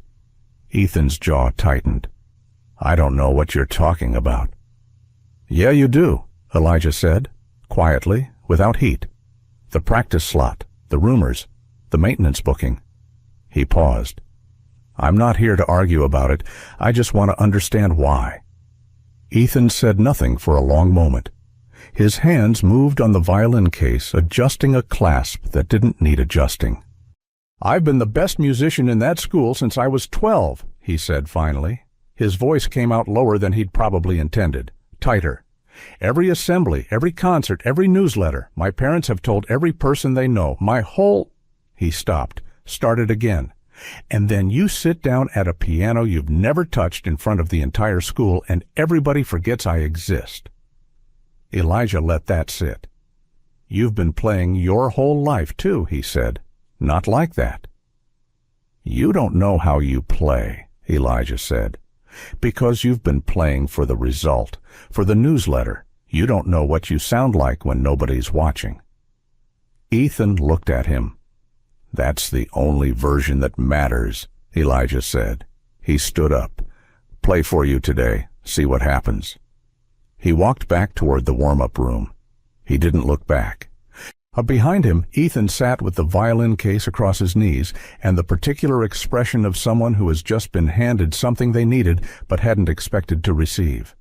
Ethan's jaw tightened. "I don't know what you're talking about." "Yeah, you do," Elijah said, quietly, without heat. "The practice slot, the rumors, the maintenance booking." He paused. "I'm not here to argue about it. I just want to understand why." Ethan said nothing for a long moment. His hands moved on the violin case, adjusting a clasp that didn't need adjusting. "I've been the best musician in that school since I was 12, he said finally. His voice came out lower than he'd probably intended, tighter. "Every assembly, every concert, every newsletter, my parents have told every person they know, my whole—" He stopped, started again. "And then you sit down at a piano you've never touched in front of the entire school, and everybody forgets I exist." Elijah let that sit. "You've been playing your whole life, too," he said. "Not like that." "You don't know how you play," Elijah said. "Because you've been playing for the result, for the newsletter. You don't know what you sound like when nobody's watching." Ethan looked at him. "That's the only version that matters," Elijah said. He stood up. "Play for you today. See what happens." He walked back toward the warm-up room. He didn't look back. Behind him, Ethan sat with the violin case across his knees and the particular expression of someone who has just been handed something they needed but hadn't expected to receive.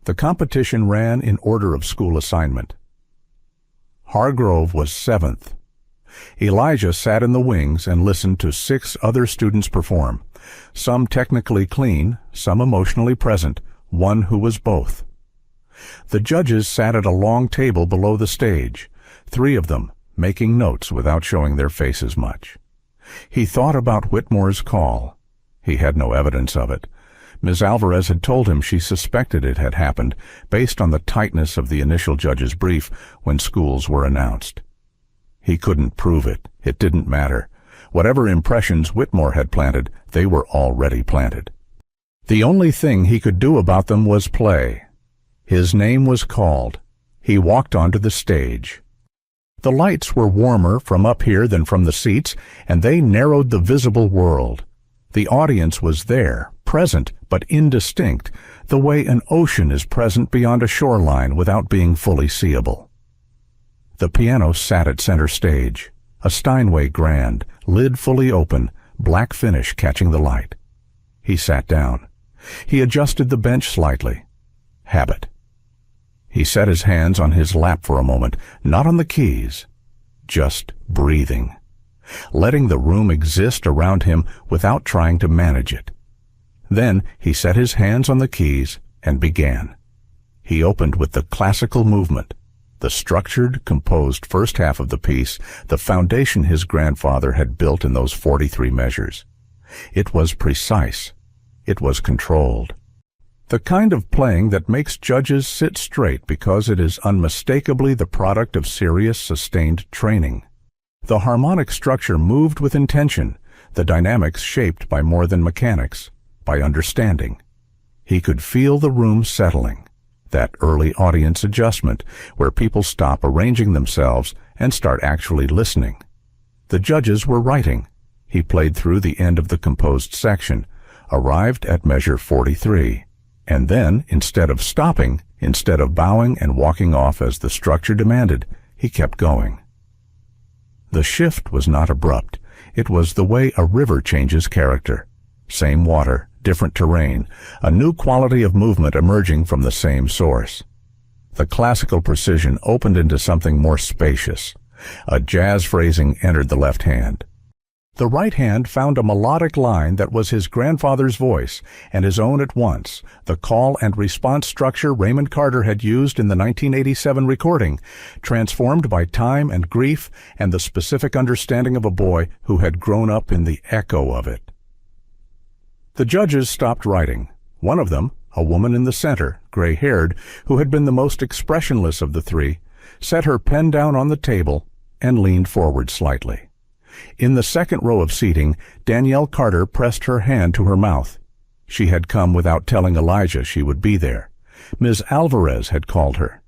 The competition ran in order of school assignment. Hargrove was 7th. Elijah sat in the wings and listened to 6 other students perform, some technically clean, some emotionally present, one who was both. The judges sat at a long table below the stage, 3 of them, making notes without showing their faces much. He thought about Whitmore's call. He had no evidence of it. Ms. Alvarez had told him she suspected it had happened based on the tightness of the initial judge's brief when schools were announced. He couldn't prove it. It didn't matter. Whatever impressions Whitmore had planted, they were already planted. The only thing he could do about them was play. His name was called. He walked onto the stage. The lights were warmer from up here than from the seats, and they narrowed the visible world. The audience was there, present but indistinct, the way an ocean is present beyond a shoreline without being fully seeable. The piano sat at center stage, a Steinway grand, lid fully open, black finish catching the light. He sat down. He adjusted the bench slightly. Habit. He set his hands on his lap for a moment, not on the keys, just breathing, letting the room exist around him without trying to manage it. Then he set his hands on the keys and began. He opened with the classical movement, the structured, composed first half of the piece, the foundation his grandfather had built in those 43 measures. It was precise. It was controlled. The kind of playing that makes judges sit straight because it is unmistakably the product of serious, sustained training. The harmonic structure moved with intention, the dynamics shaped by more than mechanics, by understanding. He could feel the room settling, that early audience adjustment where people stop arranging themselves and start actually listening. The judges were writing. He played through the end of the composed section, arrived at measure 43. And then, instead of stopping, instead of bowing and walking off as the structure demanded, he kept going. The shift was not abrupt. It was the way a river changes character. Same water, different terrain, a new quality of movement emerging from the same source. The classical precision opened into something more spacious. A jazz phrasing entered the left hand. The right hand found a melodic line that was his grandfather's voice and his own at once, the call and response structure Raymond Carter had used in the 1987 recording, transformed by time and grief and the specific understanding of a boy who had grown up in the echo of it. The judges stopped writing. One of them, a woman in the center, gray-haired, who had been the most expressionless of the three, set her pen down on the table and leaned forward slightly. In the second row of seating, Danielle Carter pressed her hand to her mouth. She had come without telling Elijah she would be there. Ms. Alvarez had called her.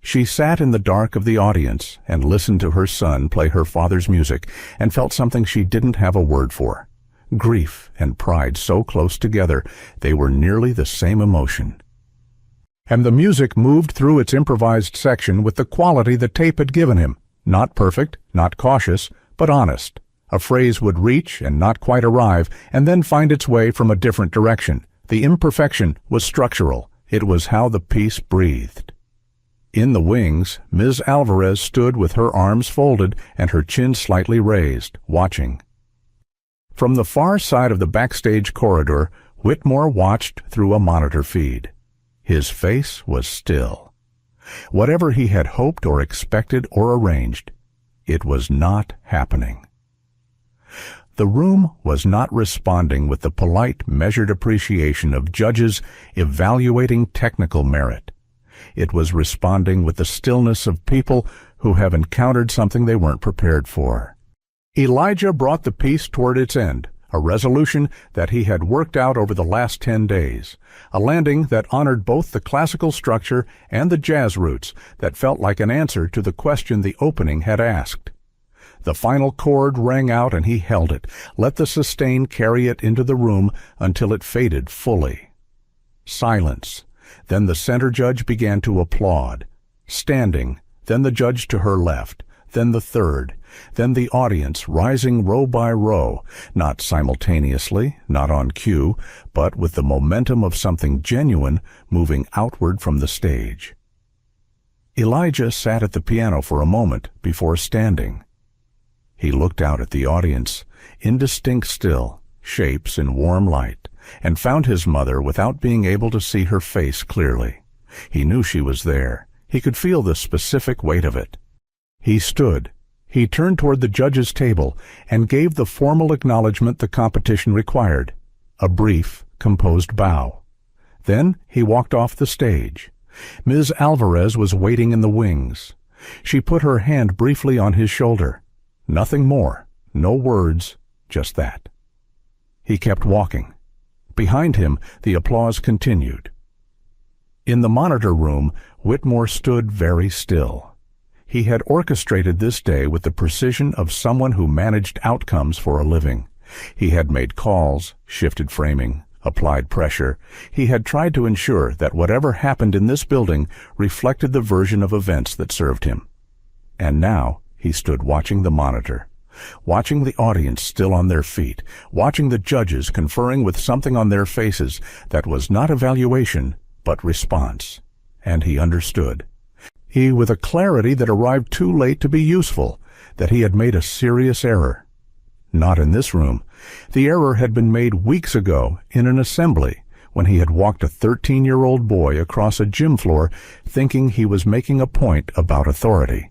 She sat in the dark of the audience and listened to her son play her father's music and felt something she didn't have a word for. Grief and pride so close together, they were nearly the same emotion. And the music moved through its improvised section with the quality the tape had given him. Not perfect, not cautious, but honest. A phrase would reach and not quite arrive, and then find its way from a different direction. The imperfection was structural. It was how the piece breathed. In the wings, Ms. Alvarez stood with her arms folded and her chin slightly raised, watching. From the far side of the backstage corridor, Whitmore watched through a monitor feed. His face was still. Whatever he had hoped or expected or arranged, it was not happening. The room was not responding with the polite, measured appreciation of judges evaluating technical merit. It was responding with the stillness of people who have encountered something they weren't prepared for. Elijah brought the piece toward its end, a resolution that he had worked out over the last 10 days, a landing that honored both the classical structure and the jazz roots that felt like an answer to the question the opening had asked. The final chord rang out and he held it, let the sustain carry it into the room until it faded fully. Silence. Then the center judge began to applaud. Standing, then the judge to her left, then the third, then the audience rising row by row, not simultaneously, not on cue, but with the momentum of something genuine moving outward from the stage. Elijah sat at the piano for a moment before standing. He looked out at the audience, indistinct still, shapes in warm light, and found his mother without being able to see her face clearly. He knew she was there. He could feel the specific weight of it. He stood. He turned toward the judge's table and gave the formal acknowledgement the competition required, a brief, composed bow. Then he walked off the stage. Ms. Alvarez was waiting in the wings. She put her hand briefly on his shoulder. Nothing more, no words, just that. He kept walking. Behind him, the applause continued. In the monitor room, Whitmore stood very still. He had orchestrated this day with the precision of someone who managed outcomes for a living. He had made calls, shifted framing, applied pressure. He had tried to ensure that whatever happened in this building reflected the version of events that served him. And now he stood watching the monitor, watching the audience still on their feet, watching the judges conferring with something on their faces that was not evaluation, but response. And he understood. He, with a clarity that arrived too late to be useful, that he had made a serious error. Not in this room. The error had been made weeks ago in an assembly when he had walked a 13-year-old boy across a gym floor thinking he was making a point about authority.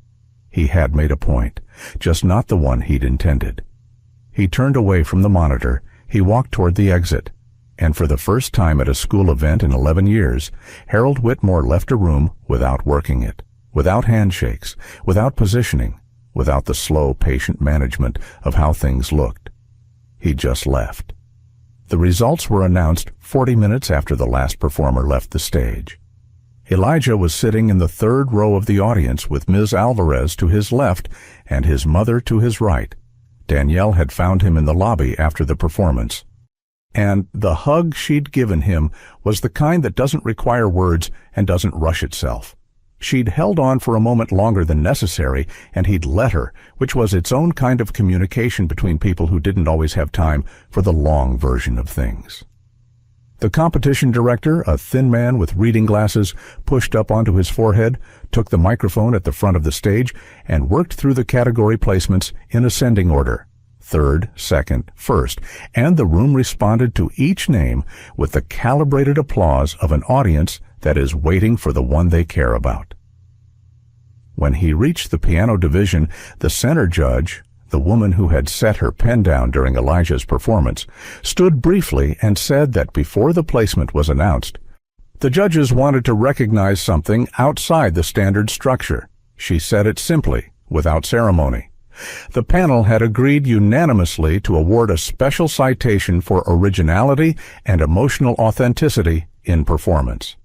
He had made a point, just not the one he'd intended. He turned away from the monitor. He walked toward the exit. And for the first time at a school event in 11 years, Harold Whitmore left a room without working it, without handshakes, without positioning, without the slow, patient management of how things looked. He just left. The results were announced 40 minutes after the last performer left the stage. Elijah was sitting in the third row of the audience with Ms. Alvarez to his left and his mother to his right. Danielle had found him in the lobby after the performance. And the hug she'd given him was the kind that doesn't require words and doesn't rush itself. She'd held on for a moment longer than necessary, and he'd let her, which was its own kind of communication between people who didn't always have time for the long version of things. The competition director, a thin man with reading glasses pushed up onto his forehead, took the microphone at the front of the stage and worked through the category placements in ascending order. Third, second, first, and the room responded to each name with the calibrated applause of an audience that is waiting for the one they care about. When he reached the piano division, the center judge, the woman who had set her pen down during Elijah's performance, stood briefly and said that before the placement was announced, the judges wanted to recognize something outside the standard structure. She said it simply, without ceremony. The panel had agreed unanimously to award a special citation for originality and emotional authenticity in performance.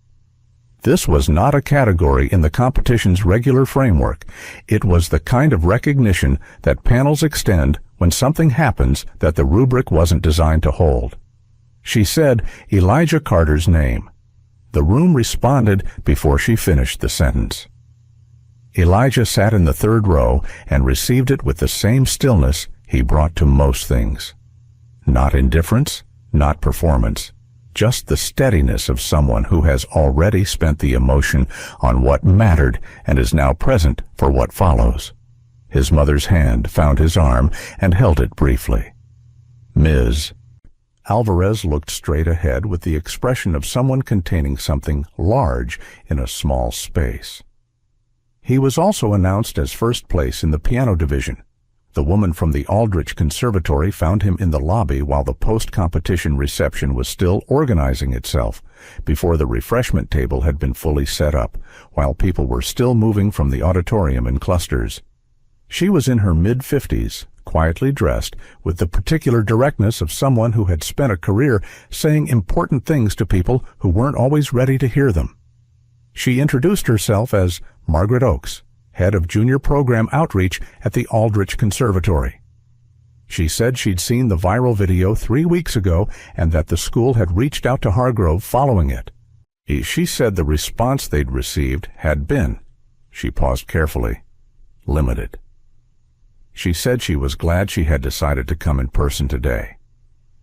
This was not a category in the competition's regular framework. It was the kind of recognition that panels extend when something happens that the rubric wasn't designed to hold. She said Elijah Carter's name. The room responded before she finished the sentence. Elijah sat in the third row and received it with the same stillness he brought to most things. Not indifference, not performance, just the steadiness of someone who has already spent the emotion on what mattered and is now present for what follows. His mother's hand found his arm and held it briefly. Ms. Alvarez looked straight ahead with the expression of someone containing something large in a small space. He was also announced as first place in the piano division. The woman from the Aldrich Conservatory found him in the lobby while the post-competition reception was still organizing itself, before the refreshment table had been fully set up, while people were still moving from the auditorium in clusters. She was in her mid-50s, quietly dressed, with the particular directness of someone who had spent a career saying important things to people who weren't always ready to hear them. She introduced herself as Margaret Oakes, head of junior program outreach at the Aldrich Conservatory. She said she'd seen the viral video 3 weeks ago and that the school had reached out to Hargrove following it. She said the response they'd received had been, she paused carefully, limited. She said she was glad she had decided to come in person today.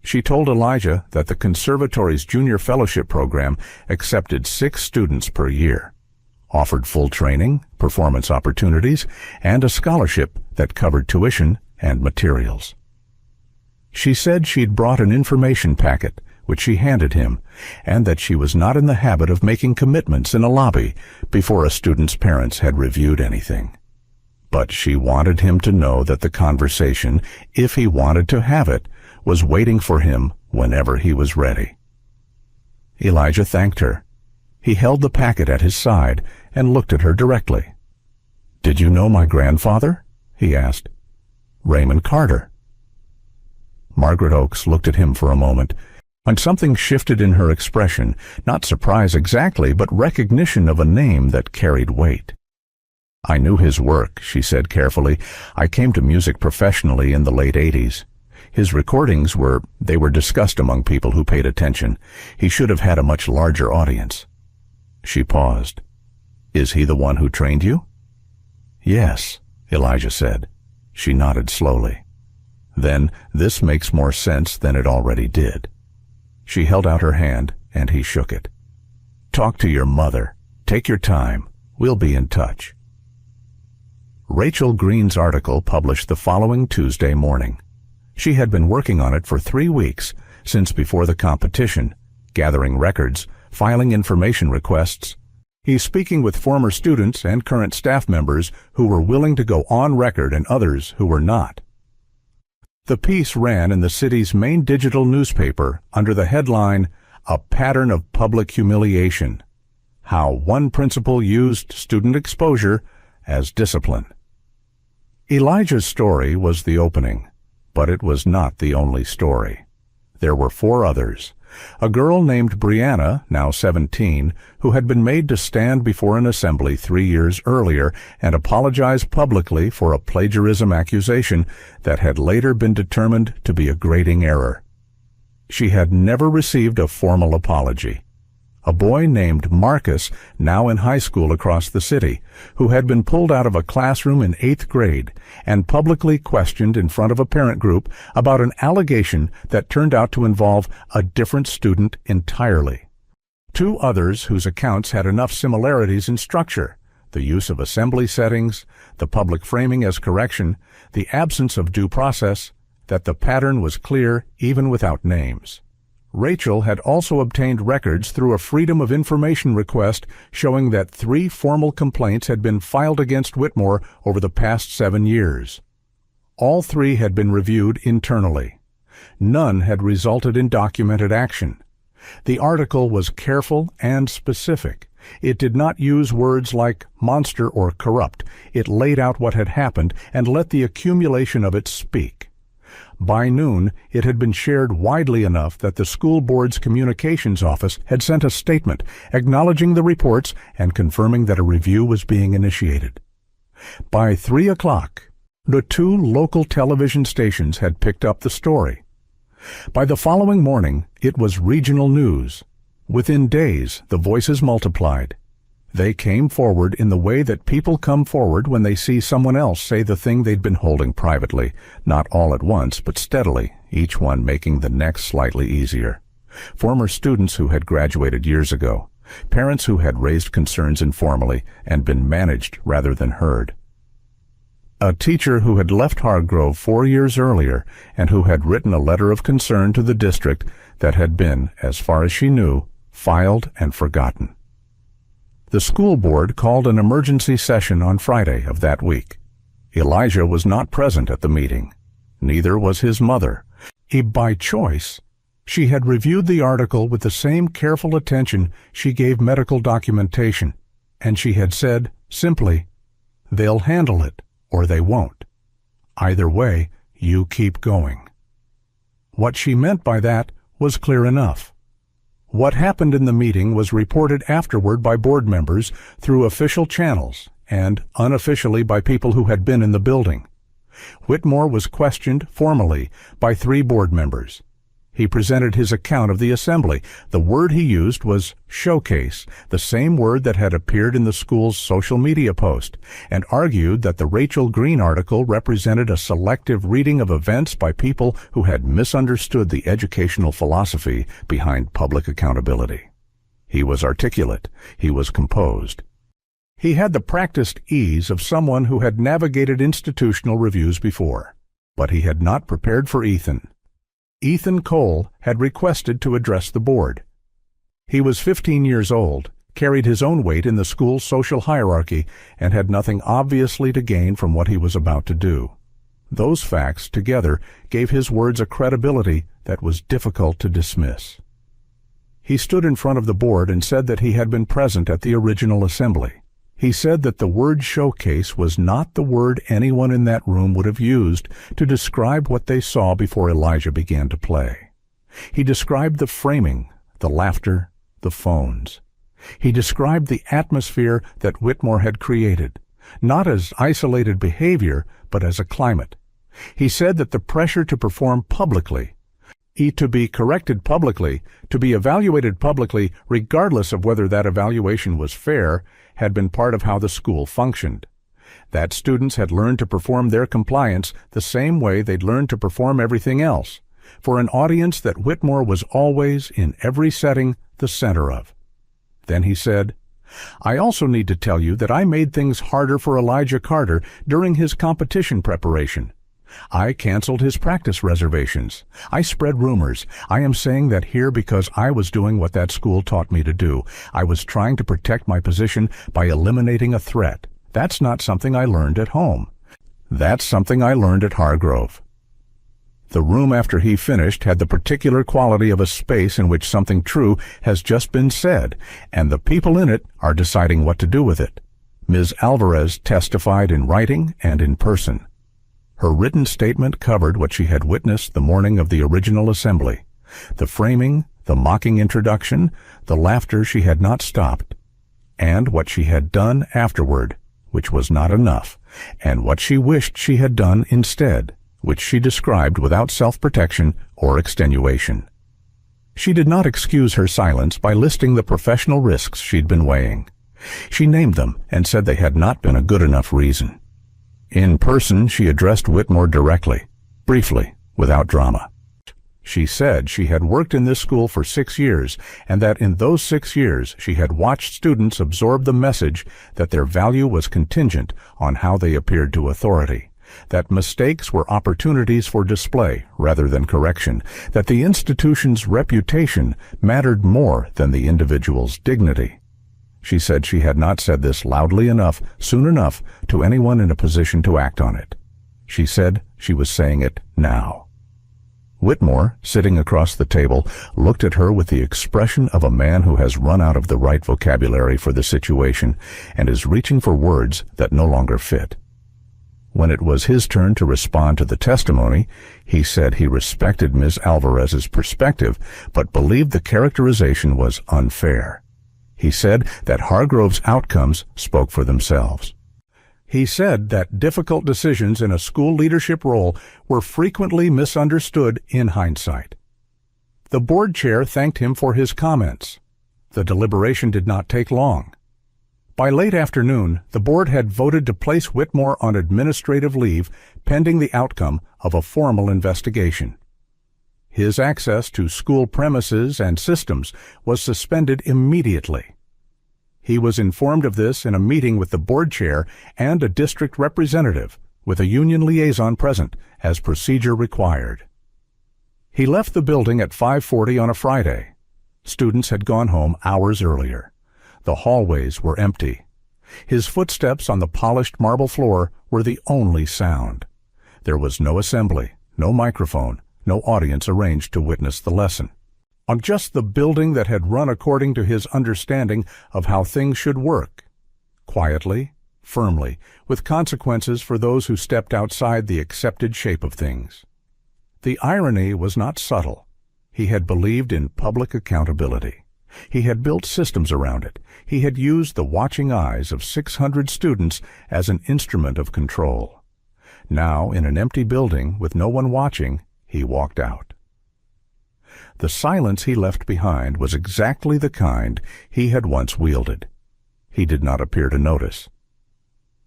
She told Elijah that the conservatory's junior fellowship program accepted 6 students per year, offered full training, performance opportunities, and a scholarship that covered tuition and materials. She said she'd brought an information packet, which she handed him, and that she was not in the habit of making commitments in a lobby before a student's parents had reviewed anything. But she wanted him to know that the conversation, if he wanted to have it, was waiting for him whenever he was ready. Elijah thanked her. He held the packet at his side and looked at her directly. "Did you know my grandfather?" he asked. "Raymond Carter." Margaret Oakes looked at him for a moment. And something shifted in her expression, not surprise exactly, but recognition of a name that carried weight. "I knew his work," she said carefully. "I came to music professionally in the late 80s. His recordings were discussed among people who paid attention. He should have had a much larger audience." She paused. "Is he the one who trained you?" "Yes," Elijah said. She nodded slowly. "Then this makes more sense than it already did." She held out her hand, and he shook it. "Talk to your mother. Take your time. We'll be in touch." Rachel Green's article published the following Tuesday morning. She had been working on it for 3 weeks, since before the competition, gathering records, filing information requests. He's speaking with former students and current staff members who were willing to go on record and others who were not. The piece ran in the city's main digital newspaper under the headline, "A Pattern of Public Humiliation: How One Principal Used Student Exposure as Discipline." Elijah's story was the opening, but it was not the only story. There were 4 others. A girl named Brianna, now 17, who had been made to stand before an assembly 3 years earlier and apologize publicly for a plagiarism accusation that had later been determined to be a grading error. She had never received a formal apology. A boy named Marcus, now in high school across the city, who had been pulled out of a classroom in 8th grade and publicly questioned in front of a parent group about an allegation that turned out to involve a different student entirely. 2 others whose accounts had enough similarities in structure: the use of assembly settings, the public framing as correction, the absence of due process, that the pattern was clear even without names. Rachel had also obtained records through a Freedom of Information request showing that 3 formal complaints had been filed against Whitmore over the past 7 years. All 3 had been reviewed internally. None had resulted in documented action. The article was careful and specific. It did not use words like monster or corrupt. It laid out what had happened and let the accumulation of it speak. By noon, it had been shared widely enough that the school board's communications office had sent a statement acknowledging the reports and confirming that a review was being initiated. By 3 o'clock, the 2 local television stations had picked up the story. By the following morning, it was regional news. Within days, the voices multiplied. They came forward in the way that people come forward when they see someone else say the thing they'd been holding privately, not all at once, but steadily, each one making the next slightly easier. Former students who had graduated years ago, parents who had raised concerns informally and been managed rather than heard. A teacher who had left Hargrove 4 years earlier and who had written a letter of concern to the district that had been, as far as she knew, filed and forgotten. The school board called an emergency session on Friday of that week. Elijah was not present at the meeting. Neither was his mother. By choice, she had reviewed the article with the same careful attention she gave medical documentation, and she had said, simply, "They'll handle it, or they won't. Either way, you keep going." What she meant by that was clear enough. What happened in the meeting was reported afterward by board members through official channels and unofficially by people who had been in the building. Whitmore was questioned formally by 3 board members. He presented his account of the assembly. The word he used was showcase, the same word that had appeared in the school's social media post, and argued that the Rachel Green article represented a selective reading of events by people who had misunderstood the educational philosophy behind public accountability. He was articulate. He was composed. He had the practiced ease of someone who had navigated institutional reviews before, but he had not prepared for Ethan. Ethan Cole had requested to address the board. He was 15 years old, carried his own weight in the school's social hierarchy, and had nothing obviously to gain from what he was about to do. Those facts together gave his words a credibility that was difficult to dismiss. He stood in front of the board and said that he had been present at the original assembly. He said that the word showcase was not the word anyone in that room would have used to describe what they saw before Elijah began to play. He described the framing, the laughter, the phones. He described the atmosphere that Whitmore had created, not as isolated behavior, but as a climate. He said that the pressure to perform publicly, to be corrected publicly, to be evaluated publicly, regardless of whether that evaluation was fair, had been part of how the school functioned. That students had learned to perform their compliance the same way they'd learned to perform everything else, for an audience that Whitmore was always, in every setting, the center of. Then he said, "I also need to tell you that I made things harder for Elijah Carter during his competition preparation. I canceled his practice reservations. I spread rumors. I am saying that here because I was doing what that school taught me to do. I was trying to protect my position by eliminating a threat. That's not something I learned at home. That's something I learned at Hargrove." The room after he finished had the particular quality of a space in which something true has just been said, and the people in it are deciding what to do with it. Ms. Alvarez testified in writing and in person. Her written statement covered what she had witnessed the morning of the original assembly, the framing, the mocking introduction, the laughter she had not stopped, and what she had done afterward, which was not enough, and what she wished she had done instead, which she described without self-protection or extenuation. She did not excuse her silence by listing the professional risks she'd been weighing. She named them and said they had not been a good enough reason. In person, she addressed Whitmore directly, briefly, without drama. She said she had worked in this school for 6 years, and that in those 6 years she had watched students absorb the message that their value was contingent on how they appeared to authority, that mistakes were opportunities for display rather than correction, that the institution's reputation mattered more than the individual's dignity. She said she had not said this loudly enough, soon enough, to anyone in a position to act on it. She said she was saying it now. Whitmore, sitting across the table, looked at her with the expression of a man who has run out of the right vocabulary for the situation and is reaching for words that no longer fit. When it was his turn to respond to the testimony, he said he respected Ms. Alvarez's perspective, but believed the characterization was unfair. He said that Hargrove's outcomes spoke for themselves. He said that difficult decisions in a school leadership role were frequently misunderstood in hindsight. The board chair thanked him for his comments. The deliberation did not take long. By late afternoon, the board had voted to place Whitmore on administrative leave pending the outcome of a formal investigation. His access to school premises and systems was suspended immediately. He was informed of this in a meeting with the board chair and a district representative, with a union liaison present, as procedure required. He left the building at 5:40 on a Friday. Students had gone home hours earlier. The hallways were empty. His footsteps on the polished marble floor were the only sound. There was no assembly, no microphone, no audience arranged to witness the lesson. On just the building that had run according to his understanding of how things should work. Quietly, firmly, with consequences for those who stepped outside the accepted shape of things. The irony was not subtle. He had believed in public accountability. He had built systems around it. He had used the watching eyes of 600 students as an instrument of control. Now, in an empty building with no one watching, he walked out. The silence he left behind was exactly the kind he had once wielded. He did not appear to notice.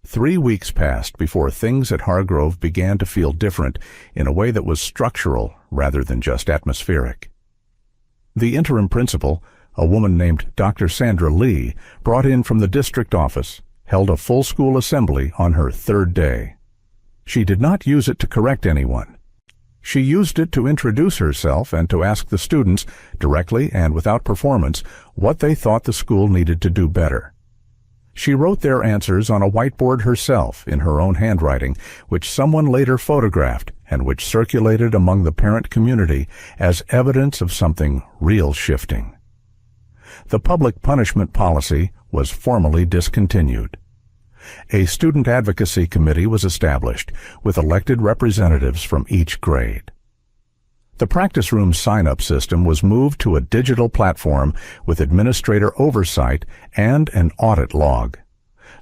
3 weeks passed before things at Hargrove began to feel different in a way that was structural rather than just atmospheric. The interim principal, a woman named Dr. Sandra Lee, brought in from the district office, held a full school assembly on her 3rd day. She did not use it to correct anyone. She used it to introduce herself and to ask the students, directly and without performance, what they thought the school needed to do better. She wrote their answers on a whiteboard herself in her own handwriting, which someone later photographed and which circulated among the parent community as evidence of something real shifting. The public punishment policy was formally discontinued. A student advocacy committee was established with elected representatives from each grade. The practice room sign-up system was moved to a digital platform with administrator oversight and an audit log.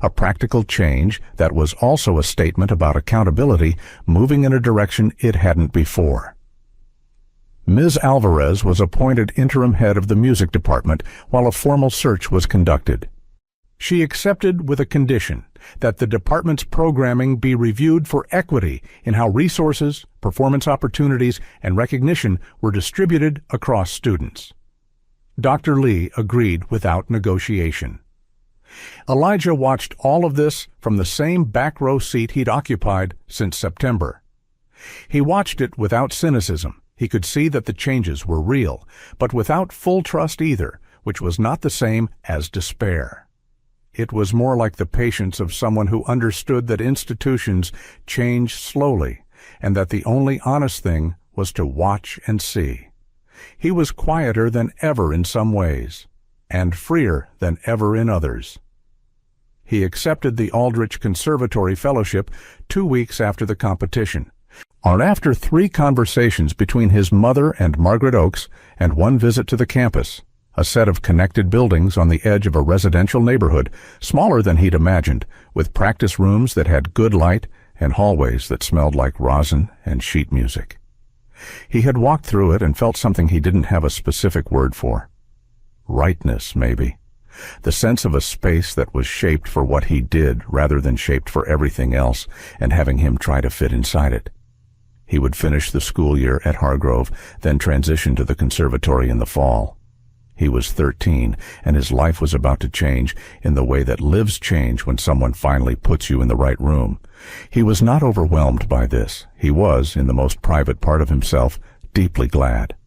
A practical change that was also a statement about accountability, moving in a direction it hadn't before. Ms. Alvarez was appointed interim head of the music department while a formal search was conducted. She accepted with a condition that the department's programming be reviewed for equity in how resources, performance opportunities, and recognition were distributed across students. Dr. Lee agreed without negotiation. Elijah watched all of this from the same back row seat he'd occupied since September. He watched it without cynicism. He could see that the changes were real, but without full trust either, which was not the same as despair. It was more like the patience of someone who understood that institutions change slowly, and that the only honest thing was to watch and see. He was quieter than ever in some ways, and freer than ever in others. He accepted the Aldrich Conservatory Fellowship 2 weeks after the competition. After 3 conversations between his mother and Margaret Oakes and 1 visit to the campus, a set of connected buildings on the edge of a residential neighborhood, smaller than he'd imagined, with practice rooms that had good light and hallways that smelled like rosin and sheet music. He had walked through it and felt something he didn't have a specific word for. Rightness, maybe. The sense of a space that was shaped for what he did rather than shaped for everything else, and having him try to fit inside it. He would finish the school year at Hargrove, then transition to the conservatory in the fall. He was 13, and his life was about to change in the way that lives change when someone finally puts you in the right room. He was not overwhelmed by this. He was, in the most private part of himself, deeply glad.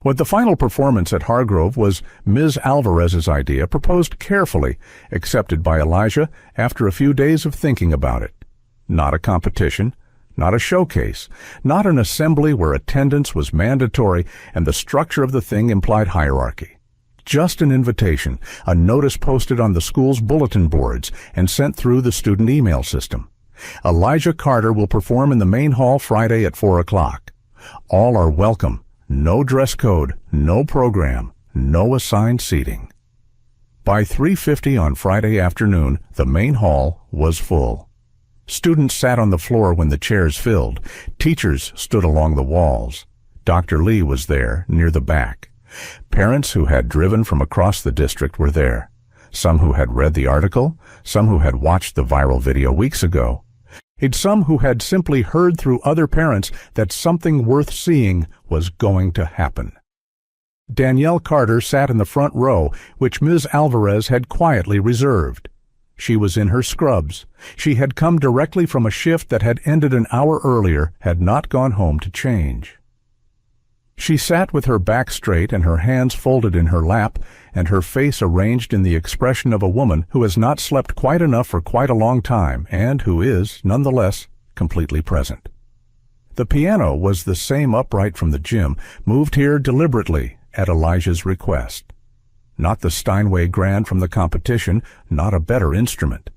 What the final performance at Hargrove was Ms. Alvarez's idea, proposed carefully, accepted by Elijah after a few days of thinking about it. Not a competition, not a showcase, not an assembly where attendance was mandatory and the structure of the thing implied hierarchy. Just an invitation, a notice posted on the school's bulletin boards and sent through the student email system. Elijah Carter will perform in the main hall Friday at 4 o'clock. All are welcome. No dress code, no program, no assigned seating. By 3:50 on Friday afternoon, the main hall was full. Students sat on the floor when the chairs filled. Teachers stood along the walls. Dr. Lee was there, near the back. Parents who had driven from across the district were there. Some who had read the article, some who had watched the viral video weeks ago, and some who had simply heard through other parents that something worth seeing was going to happen. Danielle Carter sat in the front row, which Ms. Alvarez had quietly reserved. She was in her scrubs. She had come directly from a shift that had ended an hour earlier, had not gone home to change. She sat with her back straight and her hands folded in her lap, and her face arranged in the expression of a woman who has not slept quite enough for quite a long time, and who is, nonetheless, completely present. The piano was the same upright from the gym, moved here deliberately at Elijah's request. Not the Steinway Grand from the competition, not a better instrument.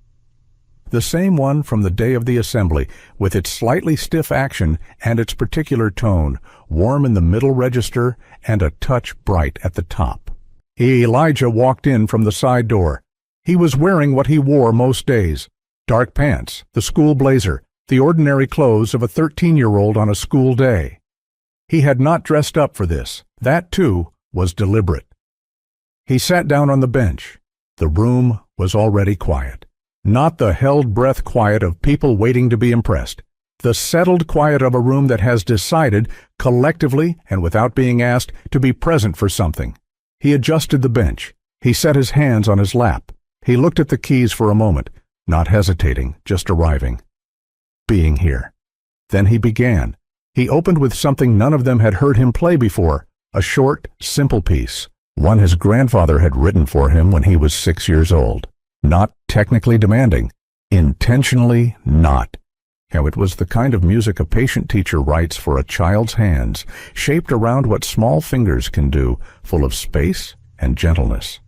The same one from the day of the assembly, with its slightly stiff action and its particular tone, warm in the middle register and a touch bright at the top. Elijah walked in from the side door. He was wearing what he wore most days: dark pants, the school blazer, the ordinary clothes of a 13-year-old on a school day. He had not dressed up for this. That, too, was deliberate. He sat down on the bench. The room was already quiet. Not the held breath quiet of people waiting to be impressed. The settled quiet of a room that has decided, collectively and without being asked, to be present for something. He adjusted the bench. He set his hands on his lap. He looked at the keys for a moment, not hesitating, just arriving. Being here. Then he began. He opened with something none of them had heard him play before, a short, simple piece, one his grandfather had written for him when he was 6 years old. Not technically demanding, intentionally not. How it was the kind of music a patient teacher writes for a child's hands, shaped around what small fingers can do, full of space and gentleness.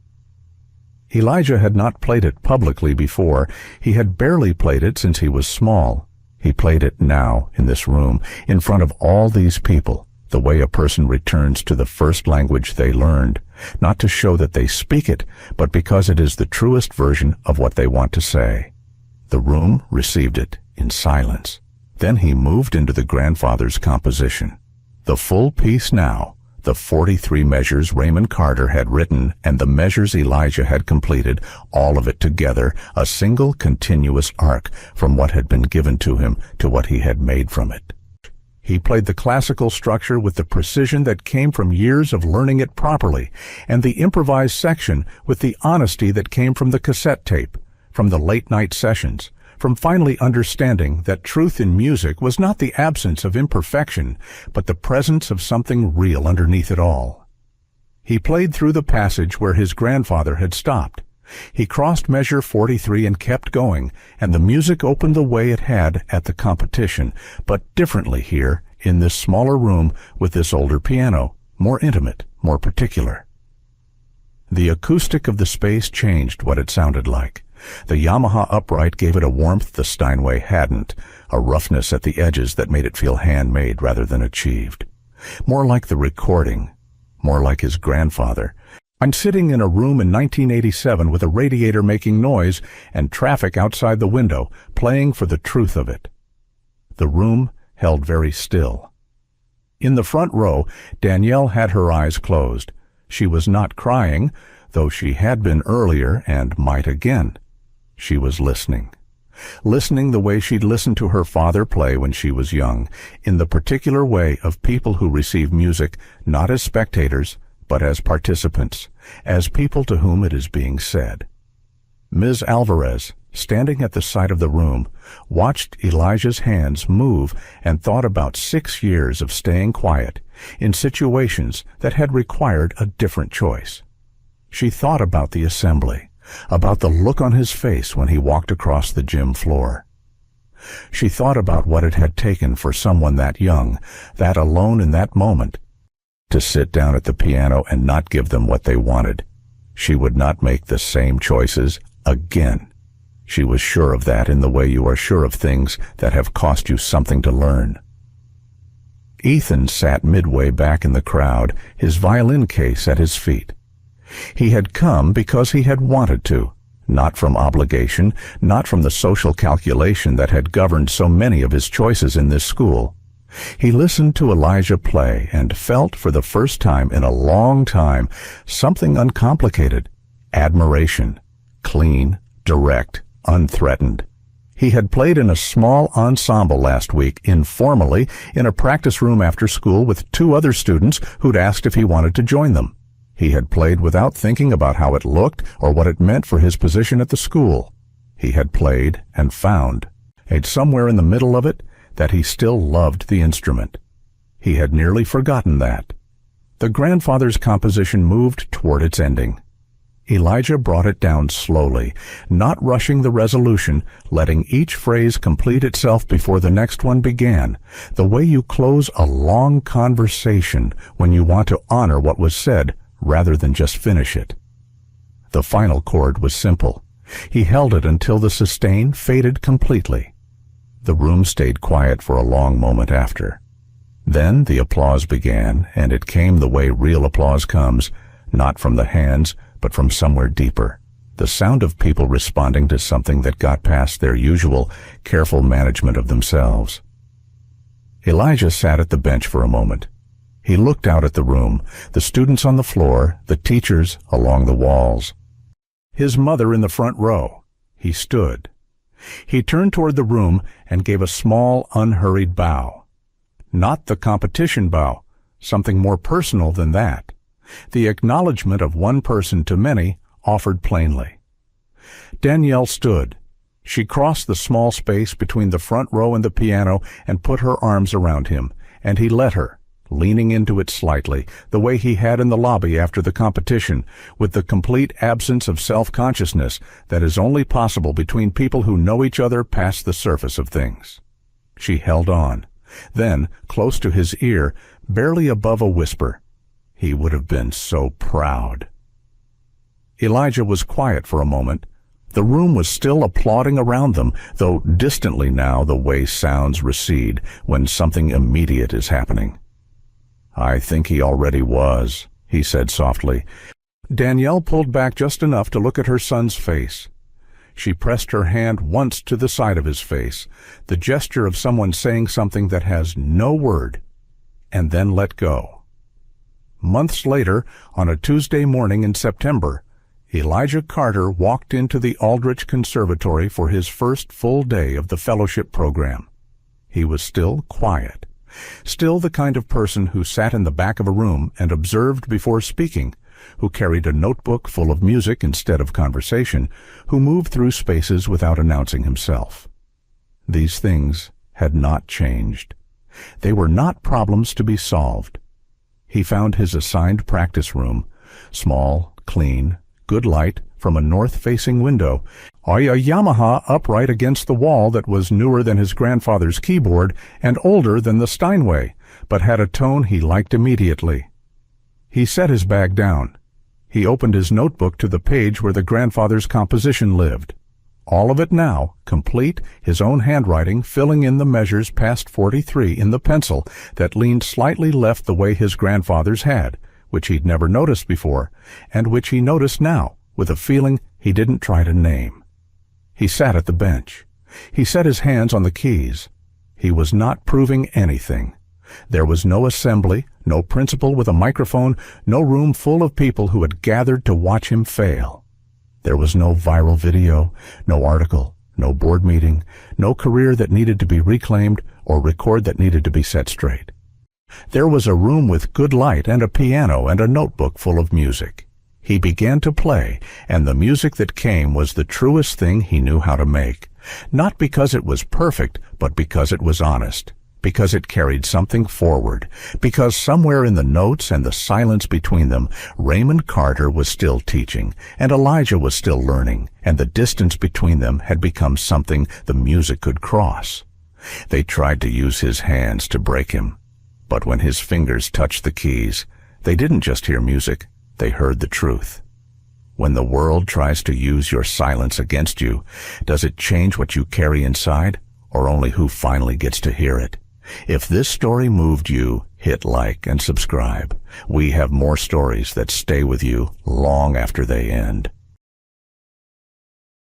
Elijah had not played it publicly before. He had barely played it since he was small. He played it now, in this room, in front of all these people, the way a person returns to the first language they learned, not to show that they speak it, but because it is the truest version of what they want to say. The room received it in silence. Then he moved into the grandfather's composition. The full piece now, the 43 measures Raymond Carter had written and the measures Elijah had completed, all of it together, a single continuous arc from what had been given to him to what he had made from it. He played the classical structure with the precision that came from years of learning it properly, and the improvised section with the honesty that came from the cassette tape, from the late-night sessions, from finally understanding that truth in music was not the absence of imperfection, but the presence of something real underneath it all. He played through the passage where his grandfather had stopped. He crossed measure 43 and kept going, and the music opened the way it had at the competition, but differently here, in this smaller room with this older piano, more intimate, more particular. The acoustic of the space changed what it sounded like. The Yamaha upright gave it a warmth the Steinway hadn't, a roughness at the edges that made it feel handmade rather than achieved. More like the recording, more like his grandfather. I'm sitting in a room in 1987 with a radiator making noise and traffic outside the window, playing for the truth of it. The room held very still. In the front row, Danielle had her eyes closed. She was not crying, though she had been earlier and might again. She was listening. Listening the way she'd listened to her father play when she was young, in the particular way of people who receive music not as spectators, but as participants, as people to whom it is being said. Ms. Alvarez, standing at the side of the room, watched Elijah's hands move and thought about 6 years of staying quiet in situations that had required a different choice. She thought about the assembly, about the look on his face when he walked across the gym floor. She thought about what it had taken for someone that young, that alone in that moment, to sit down at the piano and not give them what they wanted. She would not make the same choices again. She was sure of that in the way you are sure of things that have cost you something to learn. Ethan sat midway back in the crowd, his violin case at his feet. He had come because he had wanted to, not from obligation, not from the social calculation that had governed so many of his choices in this school. He listened to Elijah play and felt for the first time in a long time something uncomplicated, admiration, clean, direct, unthreatened. He had played in a small ensemble last week, informally, in a practice room after school with 2 other students who'd asked if he wanted to join them. He had played without thinking about how it looked or what it meant for his position at the school. He had played and found, somewhere in the middle of it, that he still loved the instrument. He had nearly forgotten that. The grandfather's composition moved toward its ending. Elijah brought it down slowly, not rushing the resolution, letting each phrase complete itself before the next one began, the way you close a long conversation when you want to honor what was said rather than just finish it. The final chord was simple. He held it until the sustain faded completely. The room stayed quiet for a long moment after. Then the applause began, and it came the way real applause comes, not from the hands, but from somewhere deeper. The sound of people responding to something that got past their usual, careful management of themselves. Elijah sat at the bench for a moment. He looked out at the room, the students on the floor, the teachers along the walls. His mother in the front row. He stood. He turned toward the room and gave a small, unhurried bow. Not the competition bow, something more personal than that. The acknowledgement of one person to many, offered plainly. Danielle stood. She crossed the small space between the front row and the piano and put her arms around him, and he let her, leaning into it slightly, the way he had in the lobby after the competition, with the complete absence of self-consciousness that is only possible between people who know each other past the surface of things. She held on. Then, close to his ear, barely above a whisper, he would have been so proud. Elijah was quiet for a moment. The room was still applauding around them, though distantly now the way sounds recede when something immediate is happening. "I think he already was," he said softly. Danielle pulled back just enough to look at her son's face. She pressed her hand once to the side of his face, the gesture of someone saying something that has no word, and then let go. Months later, on a Tuesday morning in September, Elijah Carter walked into the Aldrich Conservatory for his first full day of the fellowship program. He was still quiet, still the kind of person who sat in the back of a room and observed before speaking, who carried a notebook full of music instead of conversation, who moved through spaces without announcing himself. These things had not changed. They were not problems to be solved. He found his assigned practice room, small, clean, good light from a north-facing window, a Yamaha upright against the wall that was newer than his grandfather's keyboard and older than the Steinway, but had a tone he liked immediately. He set his bag down. He opened his notebook to the page where the grandfather's composition lived. All of it now, complete, his own handwriting filling in the measures past 43 in the pencil that leaned slightly left the way his grandfather's had, which he'd never noticed before, and which he noticed now, with a feeling he didn't try to name. He sat at the bench. He set his hands on the keys. He was not proving anything. There was no assembly, no principal with a microphone, no room full of people who had gathered to watch him fail. There was no viral video, no article, no board meeting, no career that needed to be reclaimed or record that needed to be set straight. There was a room with good light and a piano and a notebook full of music. He began to play, and the music that came was the truest thing he knew how to make, not because it was perfect, but because it was honest. Because it carried something forward, because somewhere in the notes and the silence between them, Raymond Carter was still teaching, and Elijah was still learning, and the distance between them had become something the music could cross. They tried to use his hands to break him, but when his fingers touched the keys, they didn't just hear music, they heard the truth. When the world tries to use your silence against you, does it change what you carry inside, or only who finally gets to hear it? If this story moved you, hit like and subscribe. We have more stories that stay with you long after they end.